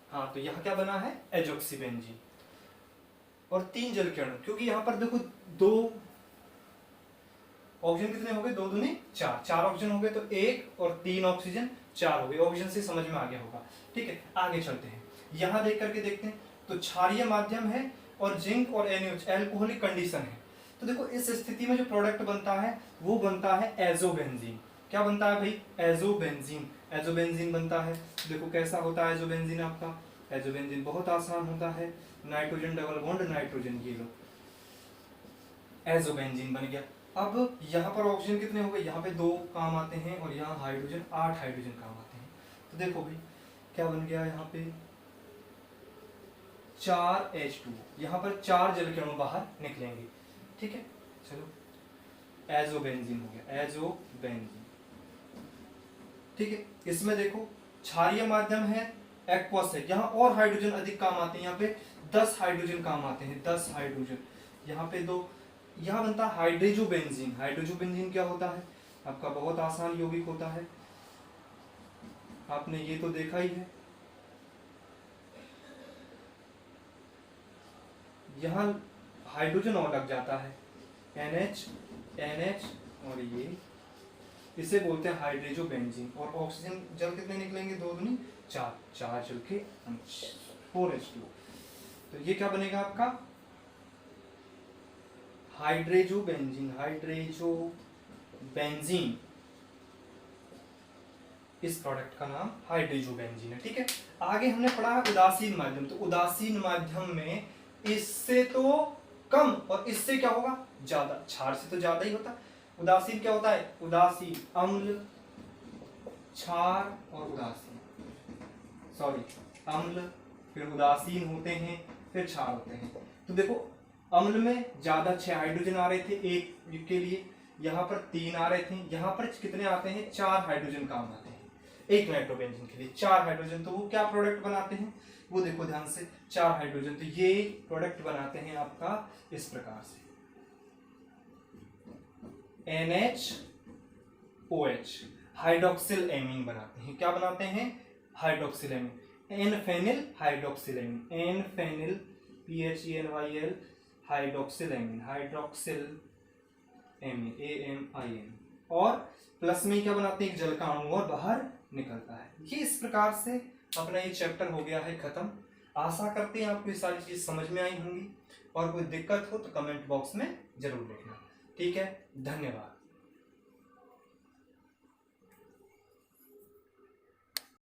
हाँ, तो यहाँ क्या बना है? एजॉक्सी बेंजीन और 3 जल के अणु, क्योंकि यहाँ पर देखो 2 ऑक्सीजन कितने हो गए? 2 दूनी 4 ऑक्सीजन हो गए, तो 1 और 3 ऑक्सीजन 4 हो गए। ऑक्सीजन से समझ में आ गया होगा। ठीक है, आगे चलते हैं। यहां देख करके देखते हैं, तो क्षारीय माध्यम है और जिंक और NaOH एल्कोहलिक कंडीशन है। तो देखो इस स्थिति में जो प्रोडक्ट बनता है वो बनता है एजोबेंजीन। क्या बनता है भाई? एजोबेंजीन। एजोबेंजीन बनता है। देखो कैसा होता है एजोबेंजीन आपका? एजोबेंजीन बहुत आसान होता है, नाइट्रोजन डबल बॉन्ड नाइट्रोजन, ये लो एजोबेंजीन बन गया। अब यहाँ पर ऑक्सीजन कितने हो गए? यहाँ पे 2 काम आते हैं और यहाँ हाइड्रोजन 8 हाइड्रोजन काम आते हैं। तो देखो भाई क्या बन गया यहाँ पे? 4H2, यहाँ पर 4 जल के अणु बाहर निकलेंगे। ठीक है, चलो एजोबेंजीन हो गया, एजोबेंजीन। ठीक है, इसमें देखो क्षारीय माध्यम है, एक्वस है, यहाँ और हाइड्रोजन अधिक काम आते हैं। यहाँ पे 10 हाइड्रोजन काम आते हैं, 10 हाइड्रोजन। यहाँ पे 2, यहाँ बनता है हाइड्रोजोबेंजीन। हाइड्रोजोबेंजीन क्या होता है? आपका बहुत आसान यौगिक होता है, आपने ये तो देखा ही है। यहाँ हाइड्रोजन और लग जाता है, NH और ये, इसे बोलते हैं हाइड्रोजोबेंजीन। और ऑक्सीजन जल कितने निकलेंगे? 2 दूनी 4 जल के 4H2। तो ये क्या बनेगा आपका? हाइड्रोजोबेंजीन। हाइड्रोजोबेंजीन, इस प्रोडक्ट का नाम हाइड्रोजोबेंजीन है। ठीक है, आगे हमने पढ़ा है उदासीन माध्यम। तो उदासीन माध्यम में इससे तो कम और इससे क्या होगा? ज्यादा। क्षार से तो ज्यादा ही होता। उदासीन क्या होता है? उदासीन अम्ल, क्षार और उदासीन, सॉरी अम्ल, फिर उदासीन होते हैं, फिर क्षार होते हैं। तो देखो अम्ल में ज्यादा 6 हाइड्रोजन आ रहे थे एक के लिए, यहाँ पर 3 आ रहे थे, यहाँ पर कितने आते हैं? 4 हाइड्रोजन काम आते हैं एक नाइट्रोबेंजीन के लिए, 4 हाइड्रोजन। तो वो क्या प्रोडक्ट बनाते हैं? वो देखो ध्यान से, 4 हाइड्रोजन। तो ये प्रोडक्ट बनाते हैं आपका इस प्रकार से, NHOH, हाइड्रोक्सिल एमीन बनाते हैं। क्या बनाते हैं? Hydroxyl amine, N-phenyl hydroxyl amine, N-phenyl PHENYL hydroxyl amine, hydroxyl amine, AMIN। और प्लस में क्या बनाते हैं? एक जल का अणु और बाहर निकलता है। ये इस प्रकार से अपना ये चैप्टर हो गया है खत्म। आशा करते हैं आपको ये सारी चीज समझ में आई होंगी, और कोई दिक्कत हो तो कमेंट बॉक्स में जरूर लिखना। ठीक है, धन्यवाद।